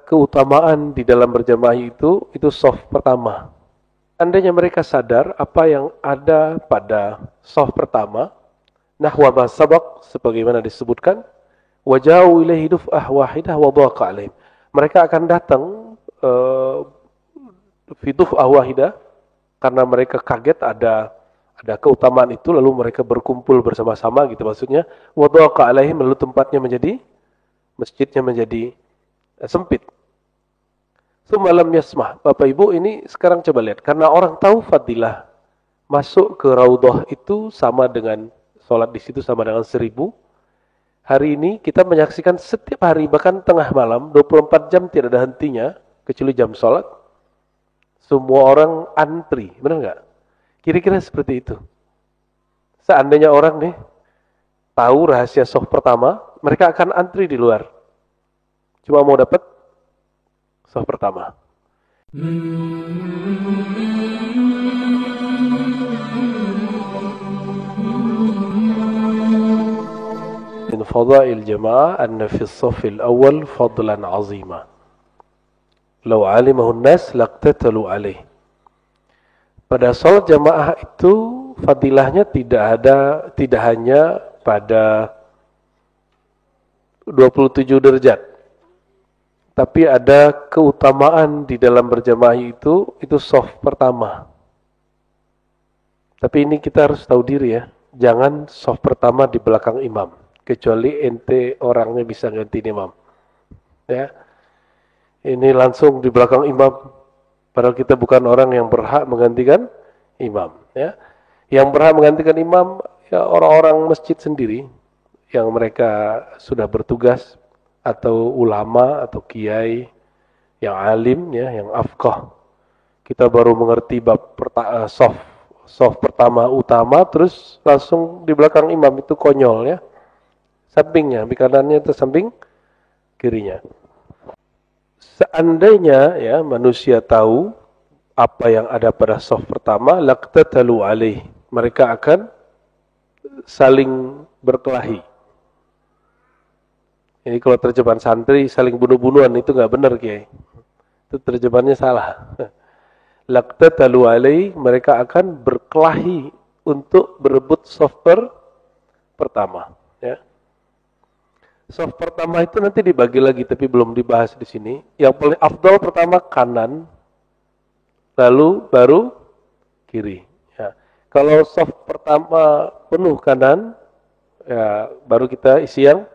keutamaan di dalam berjamaah itu shaf pertama. Andainya mereka sadar apa yang ada pada shaf pertama, nahwa ma sabaq sebagaimana disebutkan, wajau ilaihi duf'ah wahidah wa dhaqa alaihim. Mereka akan datang fi duf'ah wahidah karena mereka kaget ada keutamaan itu, lalu mereka berkumpul bersama-sama gitu maksudnya. Wa dhaqa alaihim, lalu tempatnya menjadi masjidnya menjadi sempit. Semalam yasmah. Bapak Ibu, ini sekarang coba lihat. Karena orang tahu fadilah. Masuk ke Raudhah itu sama dengan sholat di situ sama dengan 1000. Hari ini kita menyaksikan setiap hari, bahkan tengah malam, 24 jam tidak ada hentinya, kecuali jam sholat. Semua orang antri, benar nggak? Kira-kira seperti itu. Seandainya orang nih tahu rahasia shaf pertama, mereka akan antri di luar. Cuma mau dapat shaf pertama. من فضائل الجماعة أن في الصف الأول فضلا عظيما لو علمه الناس لاقتتلوا عليه. Pada sholat jamaah itu fadilahnya tidak hanya pada 27 derajat, tapi ada keutamaan di dalam berjamaah itu shaf pertama. Tapi ini kita harus tahu diri ya, jangan shaf pertama di belakang imam, kecuali ente orangnya bisa gantiin imam. Ya, ini langsung di belakang imam. Padahal kita bukan orang yang berhak menggantikan imam. Ya. Yang berhak menggantikan imam ya orang-orang masjid sendiri yang mereka sudah bertugas, atau ulama atau kiai yang alim ya, yang afqah. Kita baru mengerti bab shaf pertama utama, terus langsung di belakang imam, itu konyol ya. Sampingnya, di kanannya atau samping kirinya. Seandainya ya manusia tahu apa yang ada pada shaf pertama, laqtatalu alaih, mereka akan saling berkelahi. Ini kalau terjemahan santri saling bunuh-bunuhan itu nggak benar Kiai. Itu terjemahannya salah. Laqtatalu alaih, mereka akan berkelahi untuk berebut shaf pertama. Ya. Shaf pertama itu nanti dibagi lagi, tapi belum dibahas di sini. Yang paling afdal pertama kanan, lalu baru kiri. Ya. Kalau shaf pertama penuh kanan, ya baru kita isi yang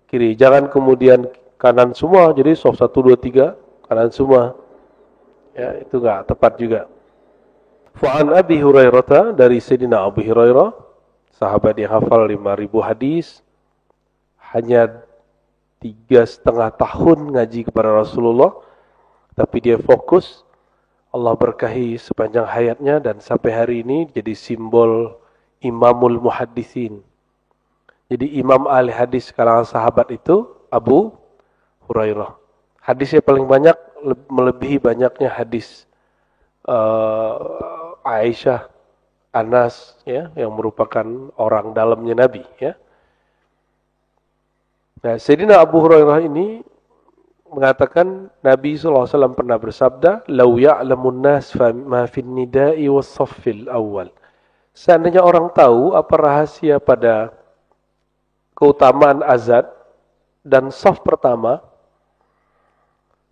kiri. Jangan kemudian kanan semua, jadi shaf 1, 2, 3 kanan semua. Ya, itu enggak tepat juga. Fa'an Abi Hurairah, dari Sayyidina Abu Hurairah, sahabat yang hafal 5.000 hadis, hanya 3,5 tahun ngaji kepada Rasulullah, tapi dia fokus. Allah berkahi sepanjang hayatnya dan sampai hari ini jadi simbol Imamul Muhaddisin. Jadi imam ahli hadis kalangan sahabat itu Abu Hurairah. Hadisnya paling banyak, melebihi banyaknya hadis Aisyah, Anas ya, yang merupakan orang dalamnya Nabi ya. Nah, Sayyidina Abu Hurairah ini mengatakan Nabi SAW pernah bersabda, "Lau ya'lamun nas ma fin nida'i was saffil awal." Seandainya orang tahu apa rahasia pada keutamaan azan dan shaf pertama,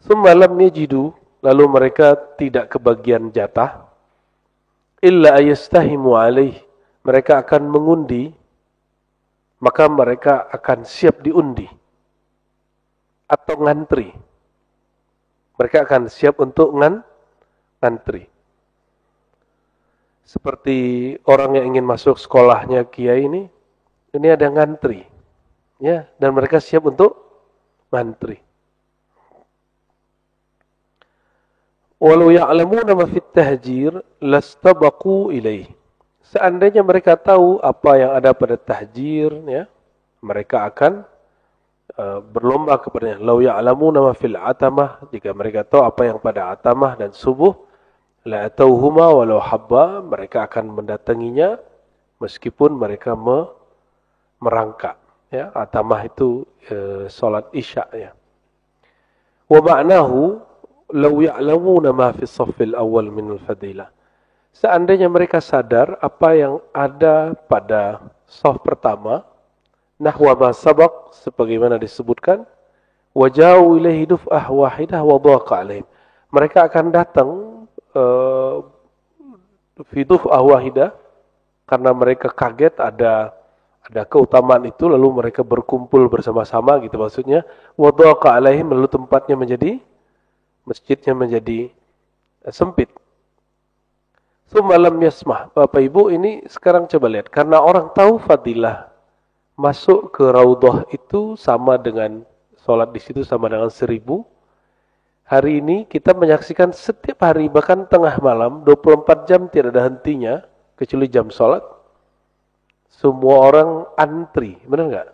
semalam yajidu, lalu mereka tidak kebagian jatah, illa ayastahimu alaih, mereka akan mengundi, maka mereka akan siap diundi atau ngantri. Mereka akan siap untuk ngantri. Seperti orang yang ingin masuk sekolahnya kiai ini ada ngantri. Ya, dan mereka siap untuk ngantri. Walau ya'lamuna ma fit tahjir lastabaqu ilaih. Seandainya mereka tahu apa yang ada pada tahjir ya, mereka akan berlomba kepadanya. Lau ya'lamuna ma fil atamah, jika mereka tahu apa yang pada atamah dan subuh, la atauhuma walau habba, mereka akan mendatanginya meskipun mereka merangkak ya. Atamah itu salat isya ya. Wa ma'nahu law ya'lamuna ma fi shaffil awal min al-fadilah. Seandainya mereka sadar apa yang ada pada shaf pertama, nahwa ma sabaq sebagaimana disebutkan, wajau ilaihi duf'ah wahidah wa dhaqa alaihim. Mereka akan datang fi duf'ah wahidah karena mereka kaget ada keutamaan itu, lalu mereka berkumpul bersama-sama gitu maksudnya. Wa dhaqa alaihim, lalu tempatnya menjadi, masjidnya menjadi sempit. Tsumma lam yasmah. Bapak Ibu, ini sekarang coba lihat, karena orang tahu fadilah masuk ke raudhah itu sama dengan sholat di situ sama dengan 1000. Hari ini kita menyaksikan setiap hari, bahkan tengah malam, 24 jam tidak ada hentinya, kecuali jam sholat. Semua orang antri, benar nggak?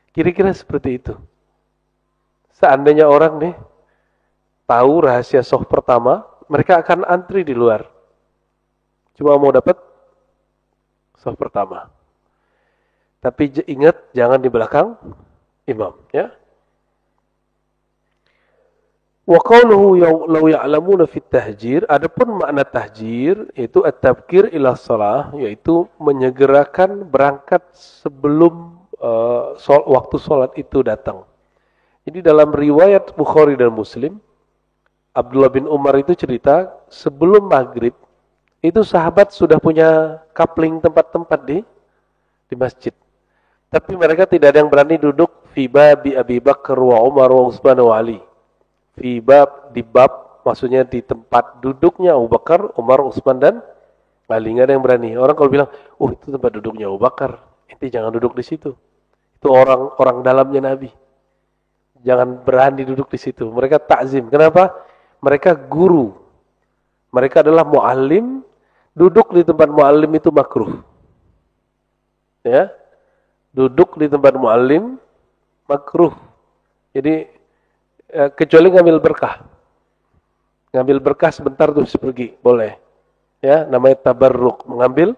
Kira-kira seperti itu. Seandainya orang nih tahu rahasia shaf pertama, mereka akan antri di luar. Cuma mau dapat shaf pertama. Tapi ingat, jangan di belakang imam, ya. Wa qawluhu law ya'lamuna fit tahjir, adapun makna tahjir yaitu at-tabkir ila shalah, yaitu menyegerakan berangkat sebelum waktu salat itu datang. Jadi dalam riwayat Bukhari dan Muslim, Abdullah bin Umar itu cerita, sebelum maghrib itu sahabat sudah punya kapling tempat-tempat di masjid. Tapi mereka tidak ada yang berani duduk fi babi Abi Bakar wa Umar wa Utsman wa Ali. Fi bab, di bab, maksudnya di tempat duduknya Abu Bakar, Umar, Utsman dan Ali. Nggak ada yang berani. Orang kalau bilang, itu tempat duduknya Abu Bakar, inti jangan duduk di situ. Itu orang dalamnya Nabi. Jangan berani duduk di situ. Mereka takzim. Kenapa? Mereka guru. Mereka adalah muallim. Duduk di tempat muallim itu makruh. Ya, duduk di tempat muallim makruh. Jadi kecuali ngambil berkah. Ngambil berkah sebentar terus pergi, boleh. Ya, namanya tabarruk, mengambil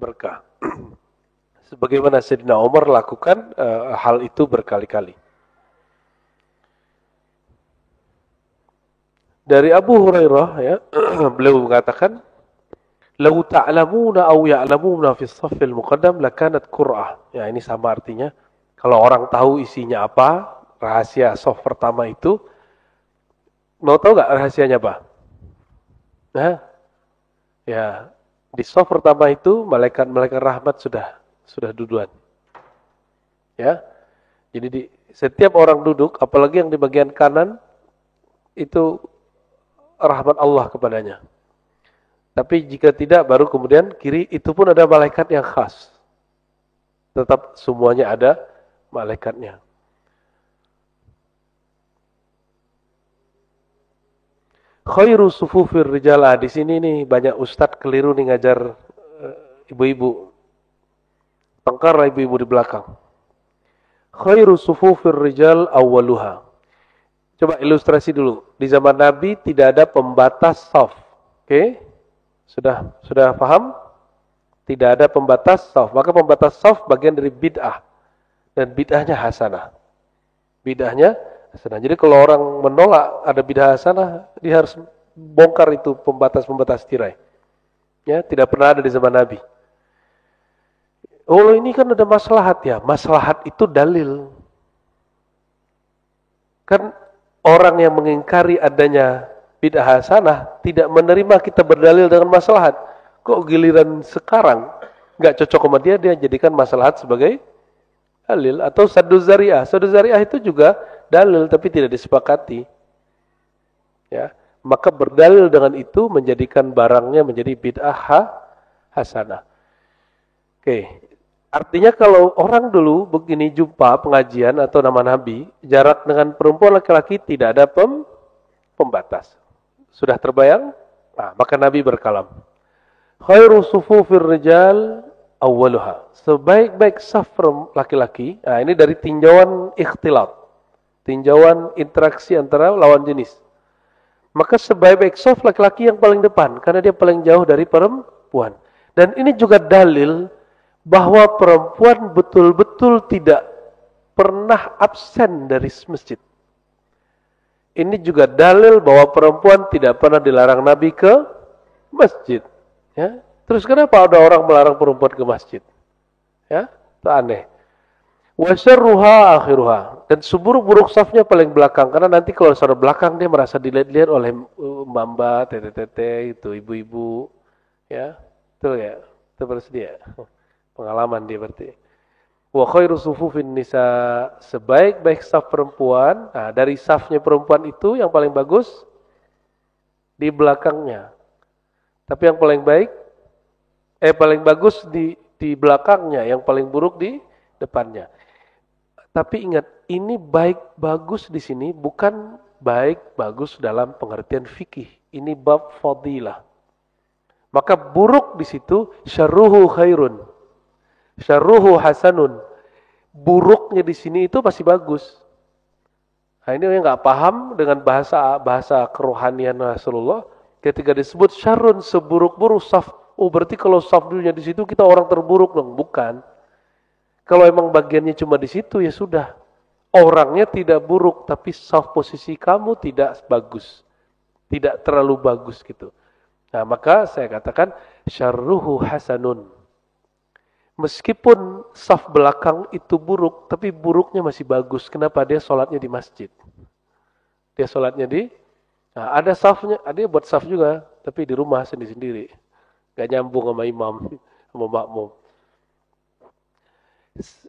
berkah. Sebagaimana Sayyidina Umar lakukan hal itu berkali-kali. Dari Abu Hurairah, ya, beliau mengatakan, "Lau ta'lamuna aw ya'lamuna fi shaffil muqaddam lakanat qur'ah." Ya, ini sama artinya. Kalau orang tahu isinya apa, rahasia shaf pertama itu, mau tahu nggak rahasianya apa? Nah, ya, di shaf pertama itu malaikat rahmat sudah duluan. Ya. Jadi setiap orang duduk, apalagi yang di bagian kanan, itu rahmat Allah kepadanya. Tapi jika tidak, baru kemudian kiri, itu pun ada malaikat yang khas. Tetap semuanya ada malaikatnya. Khairu sufufir rijalah. Di sini nih banyak ustadz keliru nih ngajar ibu-ibu. Tengkar ibu-ibu di belakang. Khairu sufufir rijal awwaluha. Coba ilustrasi dulu. Di zaman Nabi tidak ada pembatas shaf. Oke? Sudah paham? Tidak ada pembatas shaf. Maka pembatas shaf bagian dari bid'ah. Dan bid'ahnya hasanah. Bid'ahnya hasanah. Jadi kalau orang menolak ada bid'ah hasanah, dia harus bongkar itu pembatas-pembatas tirai. Ya, tidak pernah ada di zaman Nabi. Oh, ini kan ada maslahat ya. Maslahat itu dalil. Kan orang yang mengingkari adanya bid'ah hasanah tidak menerima kita berdalil dengan maslahat. Kok giliran sekarang nggak cocok sama dia jadikan maslahat sebagai dalil. Atau saddu zari'ah. Saddu zari'ah itu juga dalil tapi tidak disepakati. Ya, maka berdalil dengan itu menjadikan barangnya menjadi bid'ah hasanah. Oke. Artinya kalau orang dulu begini jumpa pengajian atau nama Nabi, jarak dengan perempuan laki-laki tidak ada pembatas. Sudah terbayang? Nah, maka Nabi berkalam. Khairu sufufir rijal awwaluha. Sebaik-baik saf laki-laki, nah ini dari tinjauan ikhtilat. Tinjauan interaksi antara lawan jenis. Maka sebaik-baik saf laki-laki yang paling depan, karena dia paling jauh dari perempuan. Dan ini juga dalil bahwa perempuan betul-betul tidak pernah absen dari masjid. ini juga dalil bahwa perempuan tidak pernah dilarang Nabi ke masjid. Ya. Terus kenapa ada orang melarang perempuan ke masjid? Ya, itu aneh. Wa syarruha akhiruha. Dan seburuk-buruk safnya paling belakang. Karena nanti kalau saudara belakang dia merasa dilihat-lihat oleh mbak-mbak, tete-tete, itu ibu-ibu. Ya, betul ya. Itu bersedia. Pengalaman dia berarti. Wa khairu sufufin nisa, sebaik-baik saf perempuan. Nah, dari safnya perempuan itu yang paling bagus di belakangnya. Tapi yang paling baik paling bagus di belakangnya, yang paling buruk di depannya. Tapi ingat, ini baik bagus di sini bukan baik bagus dalam pengertian fikih. Ini bab fadilah. Maka buruk di situ syarruhu khairun. Syarruhu hasanun. Buruknya di sini itu masih bagus. Nah, ini yang nggak paham dengan bahasa kerohanian Rasulullah. Ketika disebut syarrun, seburuk-buruk saf. Oh, berarti kalau saf dulunya di situ kita orang terburuk dong? Bukan. Kalau emang bagiannya cuma di situ ya sudah. Orangnya tidak buruk, tapi saf posisi kamu tidak bagus. Tidak terlalu bagus gitu. Nah, maka saya katakan syarruhu hasanun. Meskipun saf belakang itu buruk, tapi buruknya masih bagus. Kenapa? Dia sholatnya di masjid. Dia sholatnya nah, ada safnya, ada buat saf juga, tapi di rumah sendiri-sendiri. Gak nyambung sama imam, sama makmum.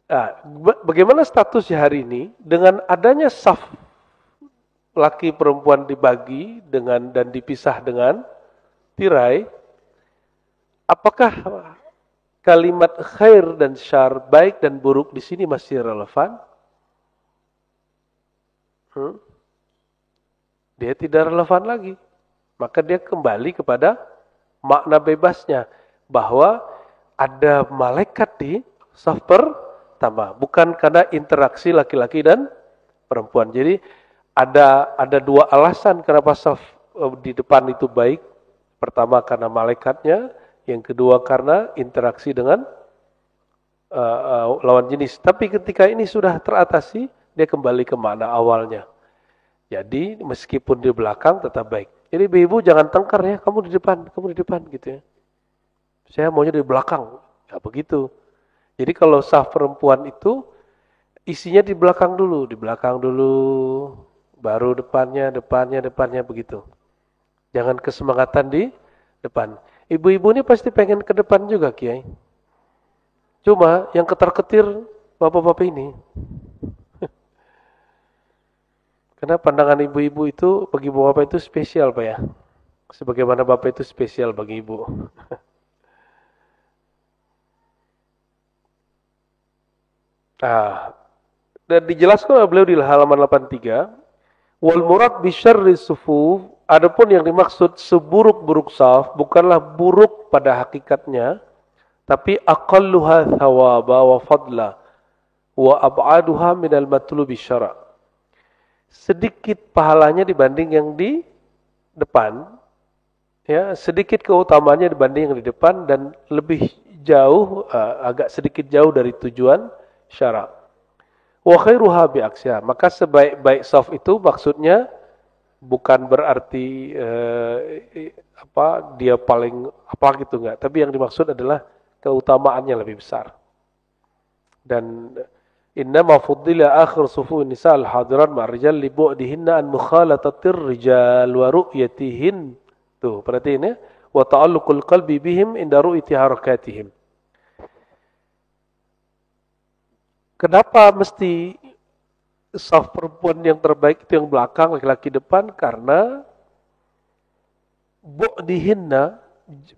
Nah, bagaimana statusnya hari ini? Dengan adanya saf laki perempuan dibagi dan dipisah dengan tirai, apakah kalimat khair dan syar, baik dan buruk di sini masih relevan? Dia tidak relevan lagi. Maka dia kembali kepada makna bebasnya. Bahwa ada malaikat di saf pertama. Bukan karena interaksi laki-laki dan perempuan. Jadi ada dua alasan kenapa saf di depan itu baik. Pertama karena malaikatnya. Yang kedua karena interaksi dengan lawan jenis. Tapi ketika ini sudah teratasi, dia kembali ke makna awalnya. Jadi meskipun di belakang tetap baik. Jadi ibu-ibu jangan tengkar ya, kamu di depan gitu ya. Saya maunya di belakang. Ya begitu. Jadi kalau saf perempuan itu isinya di belakang dulu, baru depannya begitu. Jangan kesemangatan di depan. Ibu-ibu ini pasti pengen ke depan juga, Kiai. Cuma yang ketar-ketir bapak-bapak ini. Karena pandangan ibu-ibu itu bagi bapak itu spesial, Pak ya. Sebagaimana bapak itu spesial bagi ibu. Nah, dan dijelaskan oleh beliau di halaman 83, wal murad bi syarri sufuf, adapun yang dimaksud seburuk-buruk saf bukanlah buruk pada hakikatnya, tapi aqalluha thawaba wa fadla wa ab'aduha minal matlubi syara'. Sedikit pahalanya dibanding yang di depan, ya, sedikit keutamaannya dibanding yang di depan dan lebih jauh, agak sedikit jauh dari tujuan syara'. Wa khairuha bi aksya. Maka sebaik-baik saf itu maksudnya bukan berarti dia paling apa gitu enggak, tapi yang dimaksud adalah keutamaannya lebih besar. Dan innama fuddila akhir sufu nisa al-hadirat ma'rijal li bu'dihinna an mukhalatatir rijal wa ru'yatihin. Tuh, perhatiin ya. Wa ta'alluqul qalbi bihim inda ru'yati harakatihim. Kenapa mesti saf perempuan yang terbaik itu yang belakang, laki-laki depan? Karena bu'dihinna,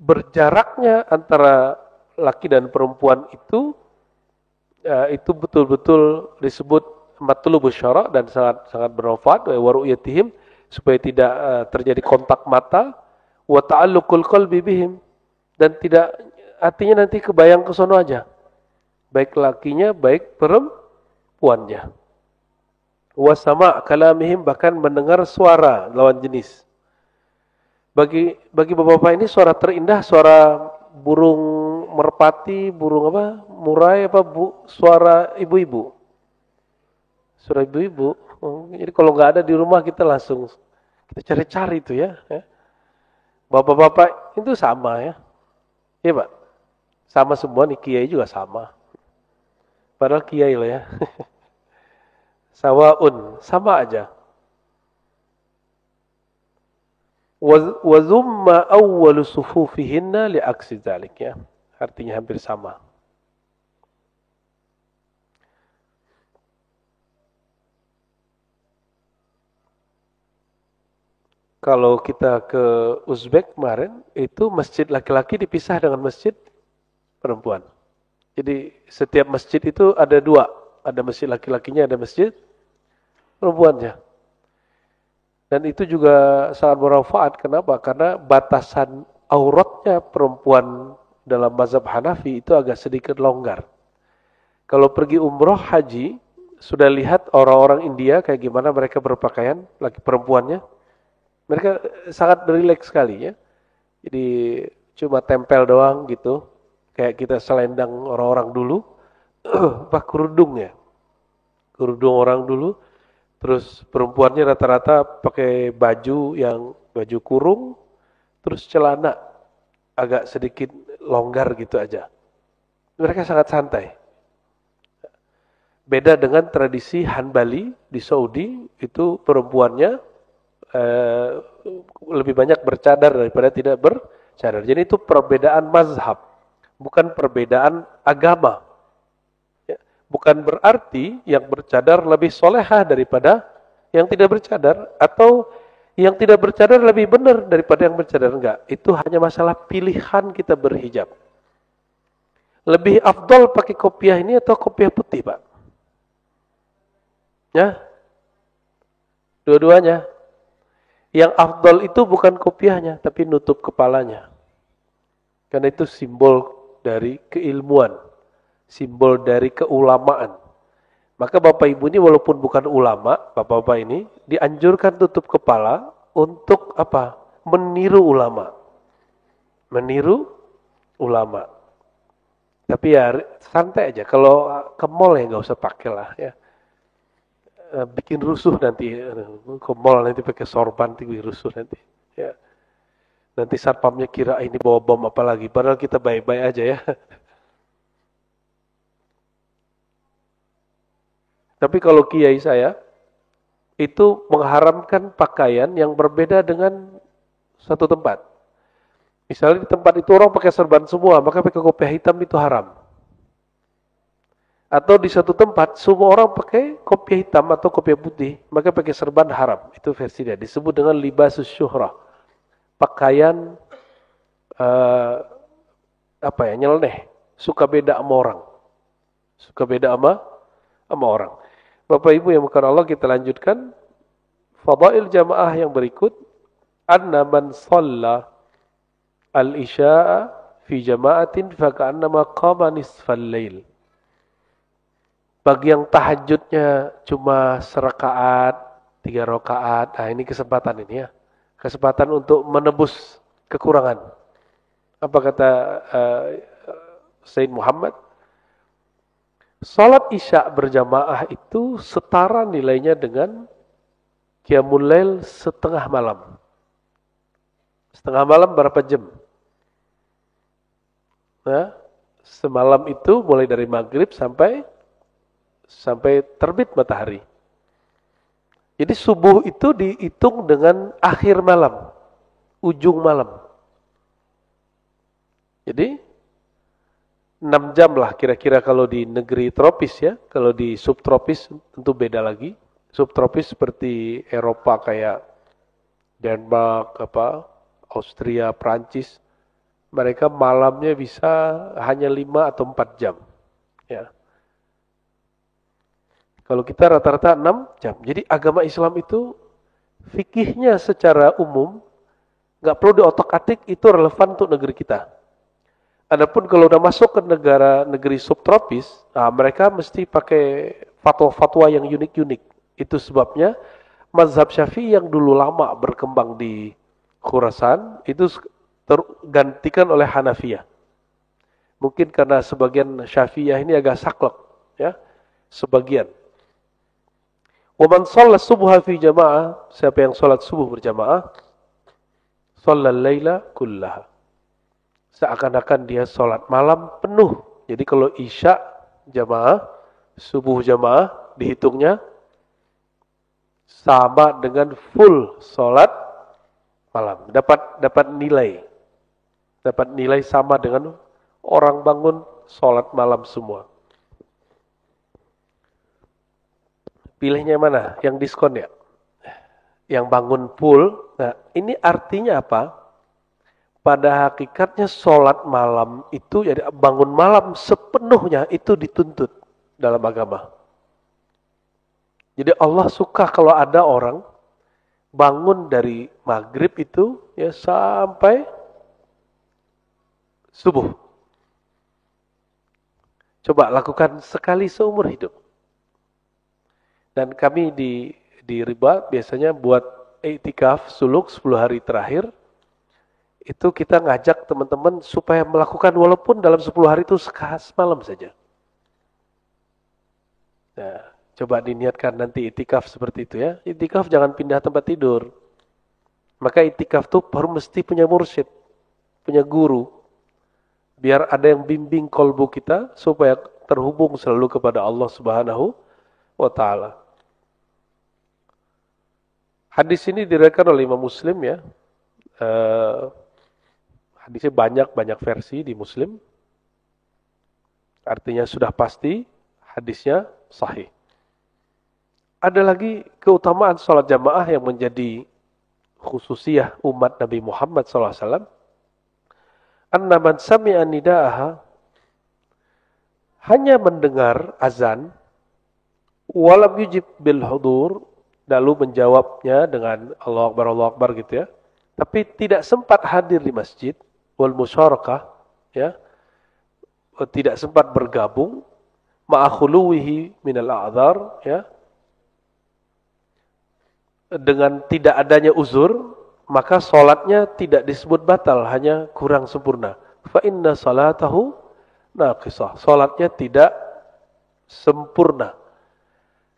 berjaraknya antara laki dan perempuan itu betul-betul disebut matlubus syara' dan sangat bermanfaat wa ru'yatihim, supaya tidak terjadi kontak mata, wa ta'alluqul qalbi bihim, dan tidak artinya nanti kebayang ke sono aja. Baik lakinya, baik perempuannya. Wa sama' kalamihim, bahkan mendengar suara lawan jenis. Bagi bapak-bapak ini suara terindah suara burung merpati, burung apa? Murai apa, suara ibu-ibu. Suara ibu-ibu. Jadi kalau nggak ada di rumah kita langsung kita cari-cari itu ya. Bapak-bapak itu sama ya. Iya Pak. Sama semua nih, kiai juga sama. Padahal kiai lah ya. Sawaun, sama aja. Wa dhumma awwalu sufufihinna li'aksi dzalik ya. Artinya hampir sama. Kalau kita ke Uzbek kemarin, itu masjid laki-laki dipisah dengan masjid perempuan. Jadi setiap masjid itu ada dua. Ada masjid laki-lakinya, ada masjid perempuannya. Dan itu juga sangat bermanfaat. Kenapa? Karena batasan auratnya perempuan dalam mazhab Hanafi itu agak sedikit longgar. Kalau pergi umroh haji, sudah lihat orang-orang India kayak gimana mereka berpakaian, laki perempuannya. Mereka sangat rileks sekali ya. Jadi cuma tempel doang gitu. Kayak kita selendang orang-orang dulu. Pak kerudung ya. Kerudung orang dulu. Terus perempuannya rata-rata pakai baju yang baju kurung. Terus celana agak sedikit longgar gitu aja. Mereka sangat santai. Beda dengan tradisi Hanbali di Saudi. Itu perempuannya lebih banyak bercadar daripada tidak bercadar. Jadi itu perbedaan mazhab, bukan perbedaan agama. Ya, bukan berarti yang bercadar lebih solehah daripada yang tidak bercadar, atau yang tidak bercadar lebih benar daripada yang bercadar. Enggak, itu hanya masalah pilihan kita berhijab. Lebih afdol pakai kopiah ini atau kopiah putih, Pak? Ya, dua-duanya. Yang afdal itu bukan kopiahnya, tapi nutup kepalanya. Karena itu simbol dari keilmuan, simbol dari keulamaan. Maka Bapak Ibu ini walaupun bukan ulama, Bapak-bapak ini dianjurkan tutup kepala untuk apa? Meniru ulama. Meniru ulama. Tapi ya santai aja. Kalau ke mall ya nggak usah pakai lah ya. Bikin rusuh nanti ke mall nanti pakai sorban bikin rusuh nanti ya. Nanti satpamnya kira ini bawa bom apa lagi, padahal kita baik-baik aja ya. Tapi kalau kiai saya itu mengharamkan pakaian yang berbeda dengan satu tempat. Misalnya di tempat itu orang pakai sorban semua, maka pakai kopiah hitam itu haram. Atau di satu tempat semua orang pakai kopiah hitam atau kopiah putih, maka pakai serban haram. Itu versi dia. Disebut dengan libasus syuhrah. Pakaian nyeleneh. Suka beda sama orang. Suka beda sama orang. Bapak Ibu yang bukan Allah, kita lanjutkan. Fadail jamaah yang berikut. Anna man shalla al-isya'a fi jama'atin faka'annama qama nisfal lail. Bagi yang tahajudnya cuma serakaat, 3 rakaat, nah ini kesempatan ini ya. Kesempatan untuk menebus kekurangan. Apa kata Sayyid Muhammad? Salat Isya berjamaah itu setara nilainya dengan Qiyamul Lail setengah malam. Setengah malam berapa jam? Nah, semalam itu mulai dari maghrib sampai terbit matahari. Jadi subuh itu dihitung dengan akhir malam, ujung malam. Jadi 6 jam lah kira-kira kalau di negeri tropis ya. Kalau di subtropis tentu beda lagi. Subtropis seperti Eropa kayak Denmark, Austria, Prancis. Mereka malamnya bisa hanya 5 atau 4 jam. Ya. Kalau kita rata-rata 6 jam. Jadi agama Islam itu fikihnya secara umum nggak perlu diotak-atik, itu relevan untuk negeri kita. Adapun kalau udah masuk ke negeri subtropis, nah mereka mesti pakai fatwa-fatwa yang unik-unik. Itu sebabnya mazhab Syafi'i yang dulu lama berkembang di Khurasan itu tergantikan oleh Hanafiyah. Mungkin karena sebagian Syafi'iyah ini agak saklek, ya, sebagian. Wa man shalla subha fi jamaah, siapa yang salat subuh berjamaah, shallal laila kullaha. Seakan-akan dia salat malam penuh. Jadi kalau isya jamaah, subuh jamaah dihitungnya sama dengan full salat malam. Dapat nilai. Dapat nilai sama dengan orang bangun salat malam semua. Pilihnya mana? Yang diskon ya? Yang bangun full. Nah, ini artinya apa? Pada hakikatnya sholat malam itu, jadi bangun malam sepenuhnya itu dituntut dalam agama. Jadi Allah suka kalau ada orang bangun dari maghrib itu ya sampai subuh. Coba lakukan sekali seumur hidup. Dan kami di Riba biasanya buat i'tikaf suluk 10 hari terakhir. Itu kita ngajak teman-teman supaya melakukan walaupun dalam 10 hari itu semalam saja. Nah, coba diniatkan nanti i'tikaf seperti itu ya. I'tikaf jangan pindah tempat tidur. Maka i'tikaf tuh baru mesti punya mursyid, punya guru. Biar ada yang bimbing kolbu kita supaya terhubung selalu kepada Allah Subhanahu wa ta'ala. Hadis ini diriwayatkan oleh Imam Muslim ya. Hadisnya banyak versi di Muslim. Artinya sudah pasti hadisnya sahih. Ada lagi keutamaan salat jamaah yang menjadi khususiyah umat Nabi Muhammad SAW. Anna man sami'a nida'aha, hanya mendengar azan, walam yujib bil hudur, lalu menjawabnya dengan Allah Akbar gitu ya. Tapi tidak sempat hadir di masjid, wal musyarakah, ya, tidak sempat bergabung, ma'akhuluwihi minal a'dzar, ya, dengan tidak adanya uzur, maka salatnya tidak disebut batal, hanya kurang sempurna. Fa inna salatahu naqisah, salatnya tidak sempurna.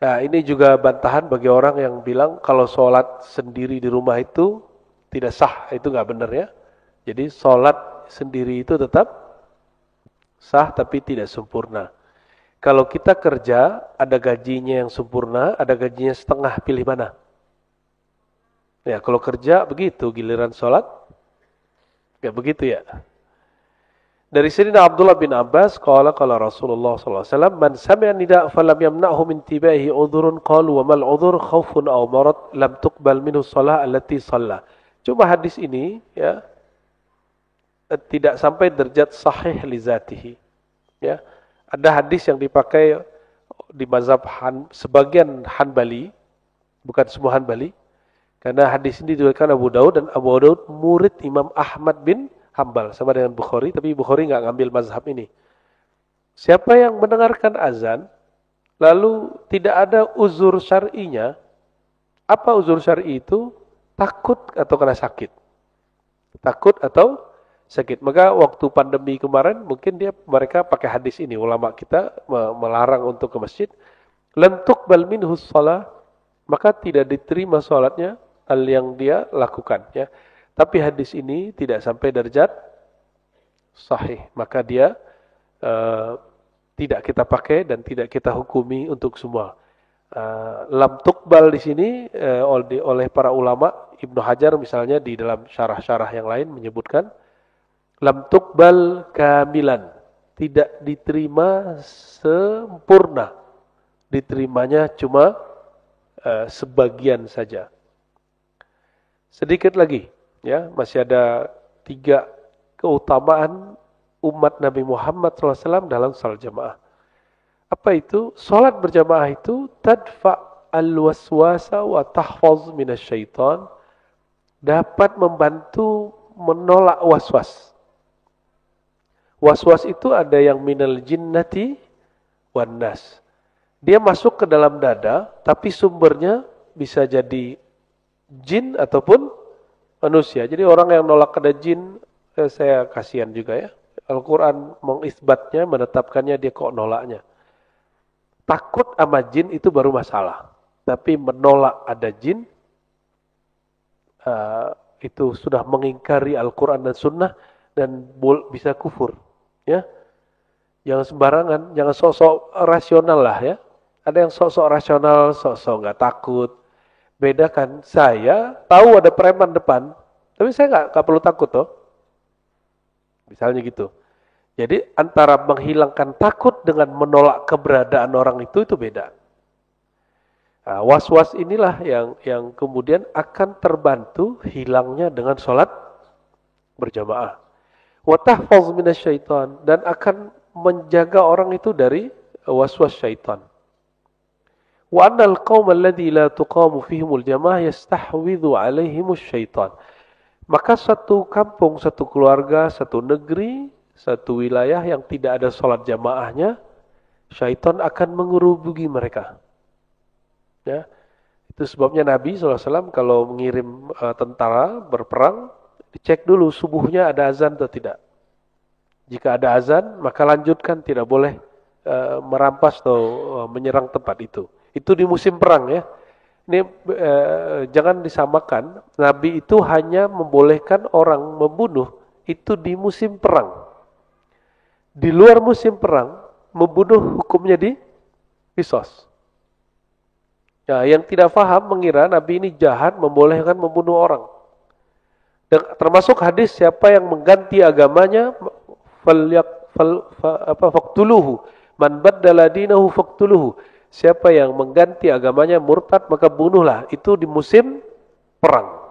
Nah, ini juga bantahan bagi orang yang bilang kalau salat sendiri di rumah itu tidak sah, itu nggak benar ya. Jadi salat sendiri itu tetap sah tapi tidak sempurna. Kalau kita kerja, ada gajinya yang sempurna, ada gajinya setengah, pilih mana? Ya, kalau kerja begitu, giliran sholat, ya begitu ya. Dari sini Abdullah bin Abbas, qala Rasulullah SAW, man sami'a nida' falam yamna'hu min tibaihi udhurun qalu wa mal udhur khawfun aw marad lam tuqbal minhu shalah allati shalla. Cuma hadis ini ya tidak sampai derajat sahih li zatihi. Ya. Ada hadis yang dipakai di mazhab sebagian Hanbali, bukan semua Hanbali. Karena hadis ini diriwayatkan Abu Daud, dan Abu Daud murid Imam Ahmad bin Hambal sama dengan Bukhari, tapi Bukhari nggak ngambil mazhab ini. Siapa yang mendengarkan azan lalu tidak ada uzur syar'inya, apa uzur syar'i itu? Takut atau kena sakit. Takut atau sakit. Maka waktu pandemi kemarin mungkin mereka pakai hadis ini, ulama kita melarang untuk ke masjid. Lam tuqbal minhu shalah, maka tidak diterima salatnya hal yang dia lakukan ya. Tapi hadis ini tidak sampai derajat sahih, maka dia tidak kita pakai dan tidak kita hukumi untuk semua. Lam tuqbal di sini oleh para ulama, Ibnu Hajar misalnya di dalam syarah-syarah yang lain menyebutkan lam tuqbal kamilan, tidak diterima sempurna, diterimanya cuma sebagian saja. Sedikit lagi, ya, masih ada 3 keutamaan umat Nabi Muhammad SAW dalam salat jamaah. Apa itu? Salat berjamaah itu tadfa al-waswasa wa tahfaz minasyaitan, dapat membantu menolak waswas. Waswas itu ada yang minal jinnati wan nas. Dia masuk ke dalam dada, tapi sumbernya bisa jadi jin ataupun manusia. Jadi orang yang nolak ada jin, saya kasihan juga ya. Al-Quran mengisbatnya, menetapkannya, dia kok nolaknya. Takut sama jin itu baru masalah. tapi menolak ada jin, itu sudah mengingkari Al-Quran dan Sunnah dan bisa kufur. Ya, jangan sembarangan, jangan sok-sok rasional lah ya. Ada yang sok-sok rasional, sok-sok nggak takut. Bedakan, saya tahu ada preman depan, tapi saya nggak perlu takut toh. Misalnya gitu. Jadi antara menghilangkan takut dengan menolak keberadaan orang itu beda. Nah, was-was inilah yang kemudian akan terbantu hilangnya dengan sholat berjamaah. Wa tahfaz minasyaitan, dan akan menjaga orang itu dari was-was syaitan. Wa annal qauma alladhi la tuqamu fihimul jamaah yastahwidhu alaihimus syaitan. Maka satu kampung, satu keluarga, satu negeri, satu wilayah yang tidak ada sholat jamaahnya, syaitan akan mengerubugi mereka. Ya, itu sebabnya Nabi SAW kalau mengirim tentara berperang, dicek dulu subuhnya ada azan atau tidak. Jika ada azan, maka lanjutkan, tidak boleh merampas atau menyerang tempat itu. Itu di musim perang ya. Ini jangan disamakan. Nabi itu hanya membolehkan orang membunuh itu di musim perang. Di luar musim perang, membunuh hukumnya di qisas. Ya, yang tidak paham mengira Nabi ini jahat membolehkan membunuh orang. Dan termasuk hadis siapa yang mengganti agamanya faqtuluhu, man baddala dinahu faqtuluhu. Siapa yang mengganti agamanya murtad maka bunuhlah. Itu di musim perang.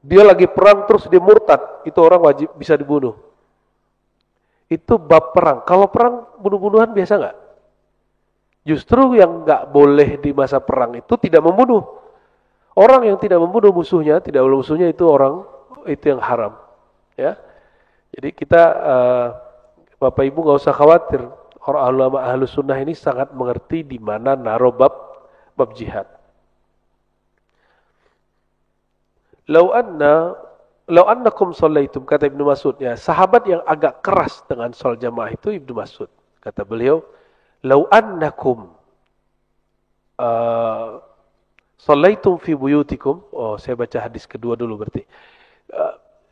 Dia lagi perang terus dia murtad, itu orang wajib bisa dibunuh. Itu bab perang. Kalau perang bunuh-bunuhan biasa nggak? Justru yang nggak boleh di masa perang itu tidak membunuh. Orang yang tidak membunuh musuhnya, tidak membunuh musuhnya itu orang itu yang haram. Ya, jadi kita Bapak Ibu nggak usah khawatir. Orang ulama ahlus sunnah ini sangat mengerti di mana naruh bab jihad. Lau annakum shallaitum, kata Ibnu Mas'ud ya, sahabat yang agak keras dengan sholat jamaah itu Ibnu Mas'ud. Kata beliau, lau annakum shallaitum fi buyutikum. Oh, saya baca hadis kedua dulu berarti.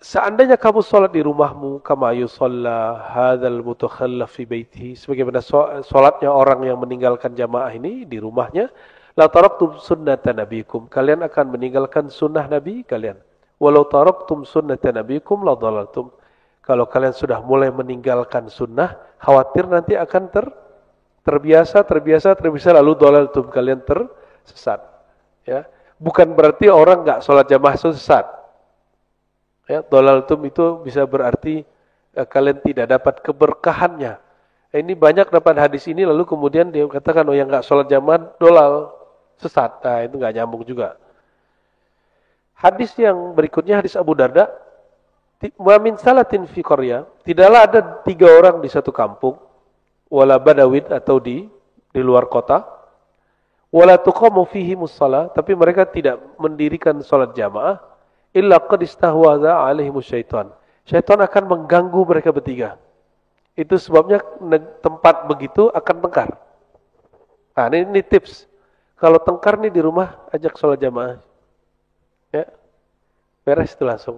Seandainya kamu sholat di rumahmu, kama yusalla hadzal mutakhallaf fi baitihi, sebagaimana sholatnya orang yang meninggalkan jamaah ini di rumahnya, la taraktum sunnata nabikum, kalian akan meninggalkan sunnah nabi kalian. Walau taraktum sunnata nabikum la dhalaltum, kalau kalian sudah mulai meninggalkan sunnah, khawatir nanti akan terbiasa lalu dhalaltum, kalian tersesat. Ya, bukan berarti orang enggak sholat jamaah sesat. Ya, dhalaltum itu bisa berarti kalian tidak dapat keberkahannya. Ini banyak dapat hadis ini lalu kemudian dia katakan yang enggak sholat jamaah dolal, sesat. Nah, itu enggak nyambung juga. Hadis yang berikutnya hadis Abu Darda, wa min salatin fi qaryah, tidaklah ada 3 orang di satu kampung, wala badawin atau di luar kota, wala tuqamu fihi musalla, tapi mereka tidak mendirikan salat jamaah, illa qad istahwaza alaihimus syaitan. Syaitan akan mengganggu mereka bertiga. Itu sebabnya tempat begitu akan tengkar. Nah, ini tips. Kalau tengkar nih di rumah, ajak sholat jamaah. Ya, beres itu langsung.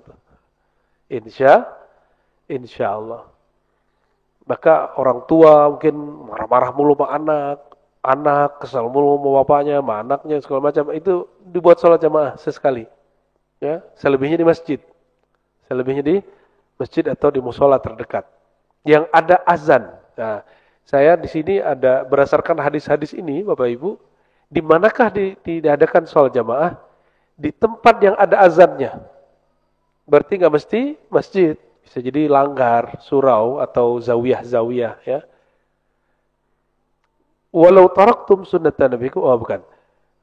Insya Allah. Maka orang tua mungkin marah-marah mulu sama anak kesal mulu sama bapaknya, sama anaknya, segala macam. Itu dibuat sholat jamaah sesekali. Ya, selebihnya di masjid. Selebihnya di masjid atau di musola terdekat. Yang ada azan. Nah, saya di sini ada berdasarkan hadis-hadis ini, Bapak Ibu, di manakah diadakan sholat jamaah? Di tempat yang ada azannya. Berarti nggak mesti masjid, bisa jadi langgar, surau atau zawiyah ya. Walau taraktum sunnatan nabikum, oh bukan.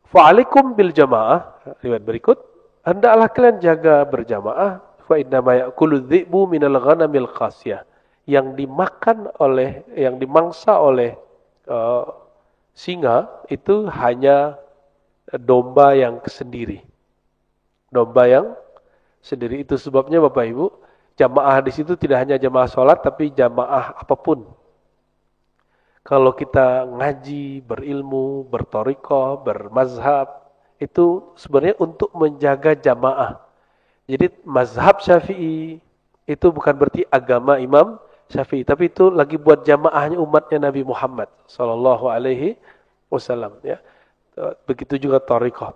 Fa'alikum bil jamaah, riwayat berikut, hendaklah kalian jaga berjamaah, fa inna ma ya'kulu dhi'bu minal ghanamil qasiyah. Yang dimangsa oleh singa itu hanya domba yang sendiri. Domba yang sendiri, itu sebabnya Bapak Ibu, jamaah di situ tidak hanya jamaah sholat tapi jamaah apapun. Kalau kita ngaji, berilmu, bertorikoh, bermazhab, itu sebenarnya untuk menjaga jamaah. Jadi mazhab Syafi'i itu bukan berarti agama Imam Syafi'i, tapi itu lagi buat jamaahnya umatnya Nabi Muhammad sallallahu alaihi wasallam ya. Begitu juga torikoh.